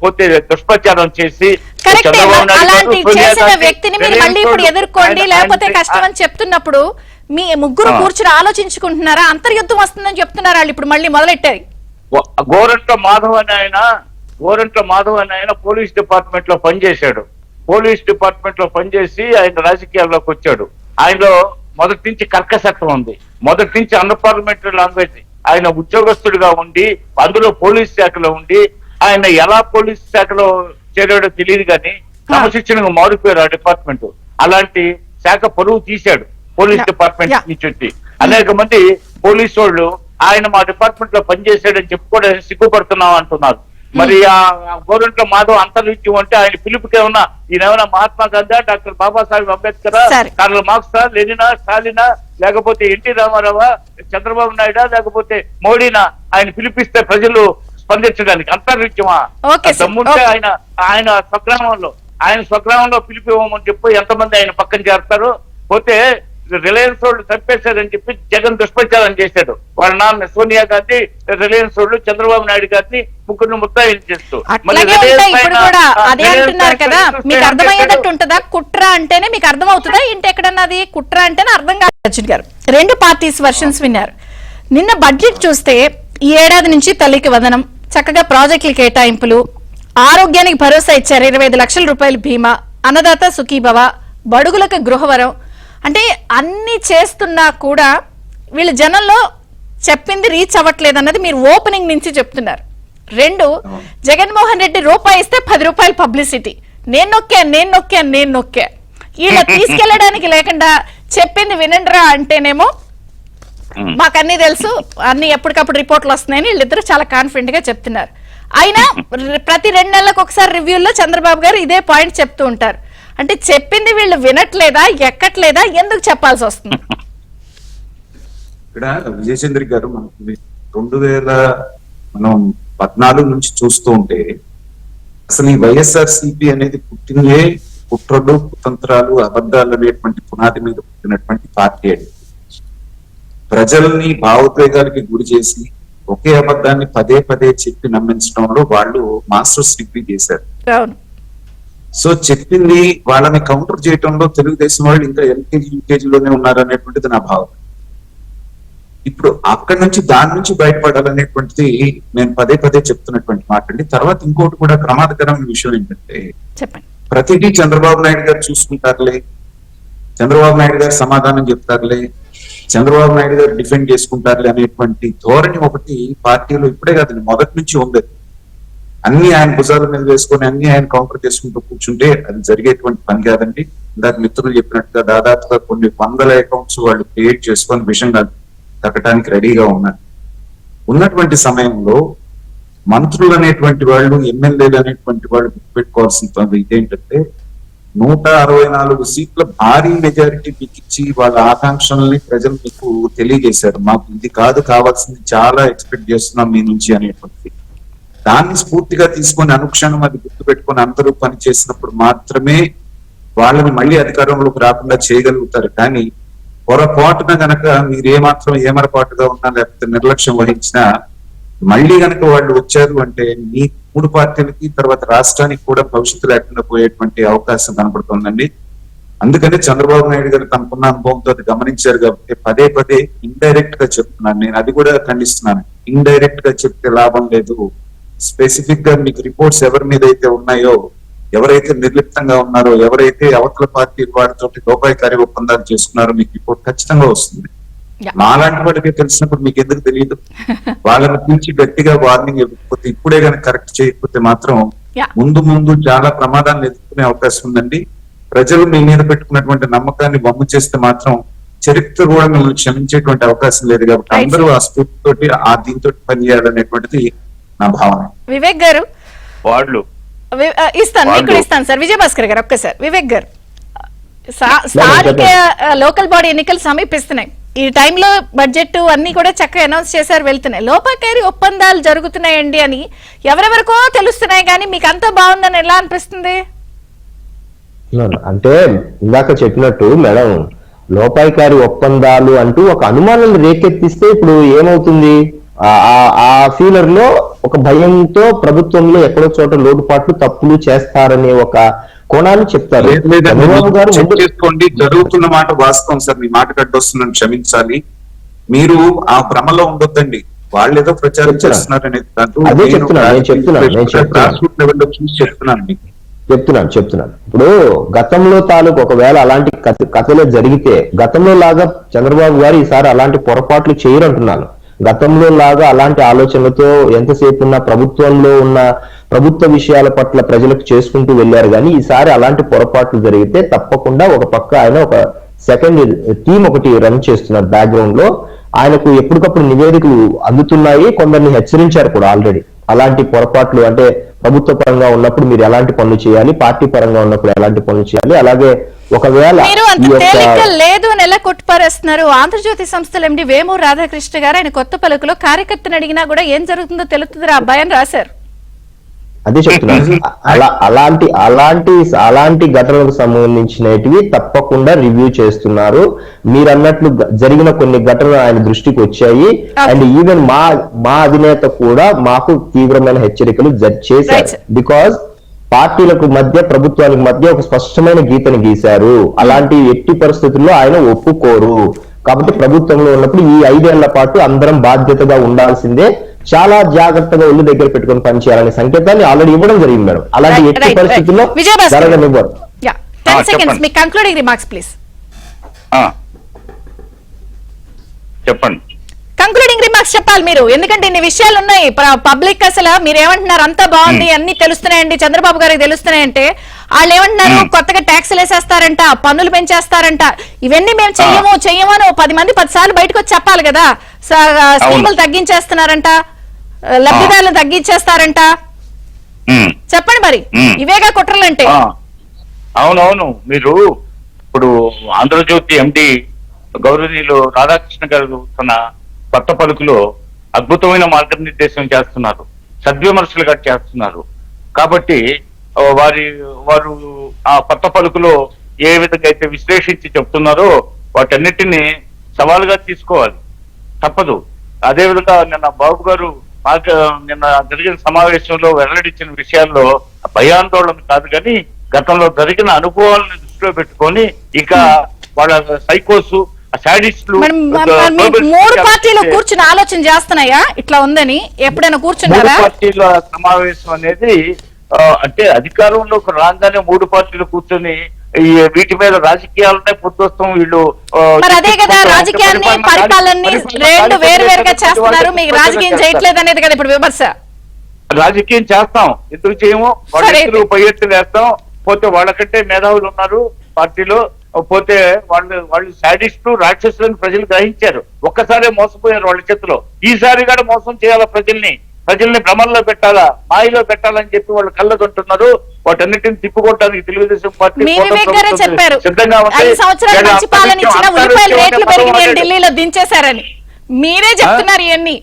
పోతే దుష్ప్రచారం చేసి కరెక్టే. చంద్రబాబు నాయుడు అలాంటి గారు, సోనియా చేసిన గాంధీ, వ్యక్తిని మీరు మళ్ళీ ఇప్పుడు ఎదుర్కోండి లేకపోతే కష్టం అని చెప్తున్నప్పుడు మీ ముగ్గురు కూర్చుని ఆలోచించుకుంటున్నారా? అంతర్యుద్ధం వస్తుందని చెప్తున్నారు వాళ్ళు ఇప్పుడు మళ్ళీ మొదలెట్టారు. గోరంట్ల మాధవ్ అని ఆయన పోలీస్ డిపార్ట్మెంట్ లో పనిచేశాడు. పోలీస్ డిపార్ట్మెంట్ లో పనిచేసి ఆయన రాజకీయాల్లోకి వచ్చాడు. ఆయనలో మొదటి నుంచి కర్కశత్వం ఉంది, మొదటి నుంచి అన్పార్లమెంటరీ లాంగ్వేజ్. ఆయన ఉద్యోగస్తుడిగా ఉండి అందులో పోలీస్ శాఖలో ఉండి ఆయన ఎలా పోలీస్ శాఖలో చేరాడో తెలియదు కానీ క్రమశిక్షణగా మారిపోయారు ఆ డిపార్ట్మెంట్. అలాంటి శాఖ పరువు తీశాడు పోలీస్ డిపార్ట్మెంట్ నుంచి వచ్చి. అనేక మంది పోలీసు వాళ్ళు ఆయన మా డిపార్ట్మెంట్ లో పనిచేశాడని చెప్పుకోవడానికి సిగ్గుపడుతున్నాం అంటున్నారు. మరి ఆ గోరంట్ల మాధవ్ అంతర్విత్యం అంటే ఆయన పిలుపుకి ఏమన్నా ఈయన మహాత్మా గాంధీ, డాక్టర్ బాబాసాహెబ్ అంబేద్కర్, కార్ల్ మార్క్సా, లెనినా, స్టాలినా, లేకపోతే ఎన్టీ రామారావా, చంద్రబాబు నాయుడా, లేకపోతే మోడీనా ఆయన పిలిపిస్తే ప్రజలు స్పందించడానికి? అంతర్విత్యమా? దమ్ముంటే ఆయన స్వగ్రామంలో పిలిపి ఇవ్వమని చెప్పి ఎంతమంది ఆయన పక్కన చేస్తారు. పోతే రిలయన్స్ వాళ్ళు చంపేశారని చెప్పి జగన్ దుష్ప్రచారం చేశాడు. వాళ్ళ నాన్న సోనియా గాంధీ రిలయన్స్ వాళ్ళు చంద్రబాబు నాయుడు గారిని ముగ్గురు ముద్దాయిలు చేస్తూ అదే అంటున్నారు కదా. మీకు అర్థమయ్యేటట్టు ఉంటుందా? కుట్ర అంటేనే మీకు అర్థం అవుతుందా? ఇంటి ఎక్కడన్నా అది కుట్ర అంటేనే అర్థం కాదు. అర్జున్ గారు, రెండు పార్టీస్ వర్షన్స్ విన్నారు. నిన్న బడ్జెట్ చూస్తే ఈ ఏడాది నుంచి తల్లికి వదనం, చక్కగా ప్రాజెక్టుల కేటాయింపులు, ఆరోగ్యానికి భరోసా ఇచ్చారు, 25 లక్షల రూపాయల బీమా, అన్నదాత సుఖీభవ, బడుగులకు గృహవరం. అంటే అన్ని చేస్తున్నా కూడా వీళ్ళు జనంలో చెప్పింది రీచ్ అవ్వట్లేదు అన్నది మీరు ఓపెనింగ్ నుంచి చెప్తున్నారు. రెండు, జగన్మోహన్ రెడ్డి రూపాయి ఇస్తే 10 రూపాయలు పబ్లిసిటీ, నేను నొక్కా. ఈయన తీసుకెళ్లడానికి లేకుండా చెప్పింది వినండిరా అంటేనేమో మాకు అన్ని తెలుసు, అన్ని ఎప్పటికప్పుడు రిపోర్ట్లు వస్తున్నాయని వీళ్ళిద్దరూ చాలా కాన్ఫిడెంట్ గా చెప్తున్నారు. అయినా ప్రతి 2 నెలలకు ఒకసారి రివ్యూల్లో చంద్రబాబు గారు ఇదే పాయింట్ చెప్తూ ఉంటారు. అంటే చెప్పింది వీళ్ళు వినట్లేదా, ఎక్కట్లేదా, ఎందుకు చెప్పాల్సి వస్తుంది? ఇక్కడ విజయచంద్ర గారు, మనకి 2014 నుంచి చూస్తూ ఉంటే అసలు ఈ వైఎస్ఆర్సీపీ అనేది పుట్టినలే కుట్రలు, కుతంత్రాలు, అబద్ధాలు అనేటువంటి పునాది మీద పుట్టినటువంటి పార్టీ అండి. ప్రజల్ని భావోద్వేగాలకి గురి చేసి ఒకే అబద్ధాన్ని పదే చెప్పి నమ్మించడంలో వాళ్ళు మాస్టర్స్ డిగ్రీ చేశారు. సో చెప్పింది వాళ్ళని కౌంటర్ చేయడంలో తెలుగుదేశం వాళ్ళు ఇంకా ఎల్కేజీ యూకేజీలోనే ఉన్నారు అనేటువంటిది నా భావన. ఇప్పుడు అక్కడి నుంచి దాని నుంచి బయటపడాలనేటువంటిది నేను పదే చెప్తున్నటువంటి మాట అండి. తర్వాత ఇంకోటి కూడా ప్రమాదకరమైన విషయం ఏంటంటే, ప్రతిదీ చంద్రబాబు నాయుడు గారు చూసుకుంటారులే, చంద్రబాబు నాయుడు గారు సమాధానం చెప్తారులే, చంద్రబాబు నాయుడు గారు డిఫెండ్ చేసుకుంటారులే అనేటువంటి ధోరణి ఒకటి పార్టీలో ఇప్పుడే కాదండి, మొదటి నుంచి ఉంది. అన్ని ఆయన భుజాల మీద వేసుకొని అన్ని ఆయన కౌంటర్ చేసుకుంటూ కూర్చుంటే అది జరిగేటువంటి పని కాదండి. ఇందాక మిత్రులు చెప్పినట్టుగా దాదాపుగా కొన్ని 100 అకౌంట్స్ వాళ్ళు క్రియేట్ చేసుకొని విషయం తగ్గటానికి రెడీగా ఉన్నటువంటి సమయంలో మంత్రులు అనేటువంటి వాళ్ళు, ఎమ్మెల్యేలు అనేటువంటి వాళ్ళు గుర్తుపెట్టుకోవాల్సిన ఇదేంటంటే 164 సీట్ల భారీ మెజారిటీ మీకు ఇచ్చి వాళ్ళ ఆకాంక్షల్ని ప్రజలు మీకు తెలియజేశారు. మాకు ఇది కాదు కావాల్సింది, చాలా ఎక్స్పెక్ట్ చేస్తున్నాం మీ నుంచి అనేటువంటిది. దాన్ని స్ఫూర్తిగా తీసుకొని అనుక్షణం అది గుర్తుపెట్టుకొని అందరూ పని చేసినప్పుడు మాత్రమే వాళ్ళని మళ్ళీ అధికారంలోకి రాకుండా చేయగలుగుతారు. కానీ పొరపాటున గనక మీరు ఏమాత్రం ఏమరపాటుగా ఉన్నా లేకపోతే నిర్లక్ష్యం వహించినా మళ్ళీ గనక వాళ్ళు వచ్చారు అంటే మీ 3 పార్టీలకి తర్వాత రాష్ట్రానికి కూడా భవిష్యత్తు లేకుండా పోయేటువంటి అవకాశం కనబడుతుందండి. అందుకనే చంద్రబాబు నాయుడు గారు తనకున్న అనుభవంతో అది గమనించారు కాబట్టి పదే ఇండైరెక్ట్ గా చెప్తున్నాను. నేను అది కూడా ఖండిస్తున్నాను. ఇండైరెక్ట్ గా చెప్తే లాభం లేదు. స్పెసిఫిక్ గా మీకు రిపోర్ట్స్ ఎవరి మీద అయితే ఉన్నాయో, ఎవరైతే నిర్లిప్తంగా ఉన్నారో, ఎవరైతే అవతల పార్టీ వారితో లోపాయికారి ఒప్పందాలు చేసుకున్నారో మీకు రిపోర్ట్ ఖచ్చితంగా వస్తుంది. మాలాంటి వాడికి తెలిసినప్పుడు మీకు ఎందుకు తెలియదు? వాళ్ళని పిలిచి గట్టిగా వార్నింగ్ ఇవ్వకపోతే, ఇప్పుడే కనుక కరెక్ట్ చేయకపోతే మాత్రం ముందు చాలా ప్రమాదాన్ని ఎదుర్కొనే అవకాశం ఉందండి. ప్రజలు మీ మీద పెట్టుకున్నటువంటి నమ్మకాన్ని వమ్ము చేస్తే మాత్రం చరిత్ర కూడా మిమ్మల్ని క్షమించేటువంటి అవకాశం లేదు. కాబట్టి అందరూ ఆ స్ఫూర్తితోటి దీంతో పనిచేయాలనేటువంటిది నా భావన. వివేక్ గారు వాళ్ళు ఇస్తాను సార్. విజయభాస్కర్ గారు ఒక్కసారి. వివేక్ గారు, స్థానిక లోకల్ బాడీ ఎన్నికలు సమీపిస్తున్నాయి. ఈ టైంలో బడ్జెట్ అన్ని కూడా చక్కగా అనౌన్స్ చేశారు, వెళ్తున్నాయి. లోపాకారి ఒప్పందాలు జరుగుతున్నాయండి అని ఎవరెవరికో తెలుస్తున్నాయి, కానీ మీకు అంతా బాగుందని ఎలా అనిపిస్తుంది? అంటే ఇందాక చెప్పినట్టు మేడం, లోపాయికారి ఒప్పందాలు అంటూ ఒక అనుమానాన్ని రేకెత్తిస్తే ఇప్పుడు ఏమవుతుంది? ఆ ఫీలర్ లో ఒక భయంతో ప్రభుత్వంలో ఎక్కడో చోట లోటుపాట్లు తప్పులు చేస్తారనే ఒక కోణాన్ని చెప్తారు. లేదు లేదండి, చంద్రబాబు గారు చెక్ ముందు చేసుకోండి. జరుగుతున్న మాట వాస్తవం సార్. మీ మాట కట్టొస్తున్నాను, క్షమించాలి. మీరు ఆ భ్రమలో ఉండొద్దండి. వాళ్ళు ఏదో ప్రచారం చేస్తున్నారనే అదే చెప్తున్నాను, నేను చెప్తున్నాను. గ్రాస్ రూట్ లెవెల్లో చూసి చెప్తున్నాను మీకు. చెప్తున్నాను. ఇప్పుడు గతంలో తాలూకు ఒకవేళ అలాంటి కథలే జరిగితే గతంలో లాగా చంద్రబాబు గారు ఈసారి అలాంటి పొరపాట్లు చేయరంటున్నాను. గతంలో లాగా అలాంటి ఆలోచనలతో ఎంతసేపు ఉన్న ప్రభుత్వంలో ఉన్న ప్రభుత్వ విషయాల పట్ల ప్రజలకు చేసుకుంటూ వెళ్ళారు. కానీ ఈసారి అలాంటి పొరపాట్లు జరిగితే తప్పకుండా ఒక పక్క ఆయన ఒక సెకండ్ టీం ఒకటి రన్ చేస్తున్నారు బ్యాక్గ్రౌండ్ లో. ఆయనకు ఎప్పటికప్పుడు నివేదికలు అందుతున్నాయి. కొందరిని హెచ్చరించారు కూడా ఆల్రెడీ. అలాంటి పొరపాట్లు అంటే ప్రభుత్వ పరంగా ఉన్నప్పుడు మీరు ఎలాంటి పనులు చేయాలి, పార్టీ పరంగా ఉన్నప్పుడు ఎలాంటి పనులు చేయాలి. అలాగే ఒకవేళ మీరు అంత తేలిక లేదు అని ఎలా కొట్టుపారేస్తున్నారు? ఆంధ్రజ్యోతి సంస్థల ఎండి వేమూరు రాధాకృష్ణ గారు ఆయన కొత్త పలుకులో కార్యకర్తను అడిగినా కూడా ఏం జరుగుతుందో తెలుస్తుంది అబ్బాయి అని రాశారు. అదే చెప్తున్నాను. అలాంటి ఘటనలకు సంబంధించినవి తప్పకుండా రివ్యూ చేస్తున్నారు. మీరు అన్నట్లు జరిగిన కొన్ని ఘటనలు ఆయన దృష్టికి వచ్చాయి. అండ్ ఈవెన్ మా అధినేత కూడా మాకు తీవ్రమైన హెచ్చరికలు చేశారు. బికాజ్ పార్టీలకు మధ్య ప్రభుత్వాలకు మధ్య ఒక స్పష్టమైన గీతను గీశారు. అలాంటి ఎట్టి పరిస్థితుల్లో ఆయన ఒప్పుకోరు. కాబట్టి ప్రభుత్వంలో ఉన్నప్పుడు ఈ 5 ఏళ్ల పాటు అందరం బాధ్యతగా ఉండాల్సిందే, చాలా జాగ్రత్తగా ఒళ్ళు దగ్గర పెట్టుకుని పనిచేయాలనే సంకేతాన్ని ఆల్రెడీ ఇవ్వడం జరిగింది మేడం. అలాంటి ఎట్టి పరిస్థితుల్లో జరగనివ్వరు. చెప్పండి. కంక్లూడింగ్ రిమార్క్స్ చెప్పాలి మీరు, ఎందుకంటే ఇన్ని విషయాలు ఉన్నాయి పబ్లిక్. అసలు మీరు ఏమంటున్నారు? అంతా బాగుంది, అన్ని తెలుస్తున్నాయండి, చంద్రబాబు గారికి తెలుస్తున్నాయంటే వాళ్ళు ఏమంటున్నారు? కొత్తగా ట్యాక్సులు వేసేస్తారంట, పన్నులు పెంచేస్తారంట, ఇవన్నీ మేము చెయ్యము అని 10 మంది 10 సార్లు బయటకు వచ్చి చెప్పాలి కదా. స్కీములు తగ్గించేస్తున్నారంట, లబ్ధిదారులు తగ్గించేస్తారంట. చెప్పండి మరి, ఇవేగా కుట్రలంటే. అవునవును. మీరు ఇప్పుడు ఆంధ్రజ్యోతి ఎండి గౌరవనీయులు రాధాకృష్ణ గారు తన కొత్త పలుకులో అద్భుతమైన మార్గనిర్దేశం చేస్తున్నారు, సద్విమర్శలుగా చేస్తున్నారు. కాబట్టి వారు ఆ కొత్త పలుకులో ఏ విధంగా అయితే విశ్లేషించి చెప్తున్నారో వాటన్నిటిని సవాలుగా తీసుకోవాలి, తప్పదు. అదే విధంగా నిన్న బాబు గారు నిన్న జరిగిన సమావేశంలో వెల్లడించిన విషయాల్లో భయాందోళన కాదు, కానీ గతంలో జరిగిన అనుభవాలను దృష్టిలో పెట్టుకొని ఇక వాళ్ళ సైకోసు మూడు పార్టీలు కూర్చుని ఆలోచన చేస్తున్నాయా ఇట్లా ఉందని? ఎప్పుడైనా కూర్చున్నారా? పార్టీల సమావేశం అనేది అంటే అధికారంలోకి రాగానే 3 పార్టీలు కూర్చొని వీటి మీద రాజకీయాలనే పొద్దుస్తాం వీళ్ళు. మరి అదే కదా, రాజకీయాన్ని పరిపాలనని రెండు వేరువేరుగా చేస్తున్నారు, మీకు రాజకీయం చేయట్లేదు అనేది కదా ఇప్పుడు విమర్శ. రాజకీయం చేస్తాం, ఎందుకు చేయము? వాళ్ళ పై ఎత్తులు వేస్తాం. పోతే వాళ్ళకంటే మేధావులు ఉన్నారు పార్టీలో, పోతే వాళ్ళు శాడిస్టు రాక్షసులను ప్రజలు గ్రహించారు. ఒక్కసారే మోసపోయారు వాళ్ళ చేతిలో. ఈసారి కూడా మోసం చేయాలా, ప్రజల్ని భ్రమంలో పెట్టాలా, మాయలో పెట్టాలని చెప్పి వాళ్ళు కళ్ళగొంటున్నారు. వాటన్నిటిని తిప్పుకోవడానికి తెలుగుదేశం పార్టీ సిద్ధంగా ఉంది. 5 సంవత్సరాల మంచి పాలన ఇచ్చిన ఉల్లిపాయల రేట్లు పెరిగినాయని ఢిల్లీలో దించేశారని మీరే చెప్తున్నారు. ఇవన్నీ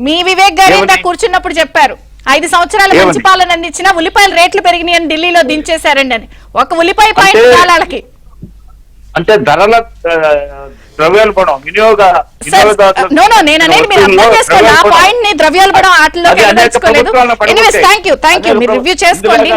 మీ వివేక్ గారు ఇంకా కూర్చున్నప్పుడు చెప్పారు. 5 సంవత్సరాల మంచి పాలన అందించిన ఉల్లిపాయల రేట్లు పెరిగినాయని ఢిల్లీలో దించేశారండి అని. ఒక ఉల్లిపాయ పాయింట్ వాళ్ళకి అంటే ధరల ద్రవ్యోల్బణం నేను అనేది మీరు అర్థం చేసుకోండి. ఆ పాయింట్ ని ద్రవ్యోల్బణం ఆటలోకి థ్యాంక్ యూ మీరు రివ్యూ చేసుకోండి.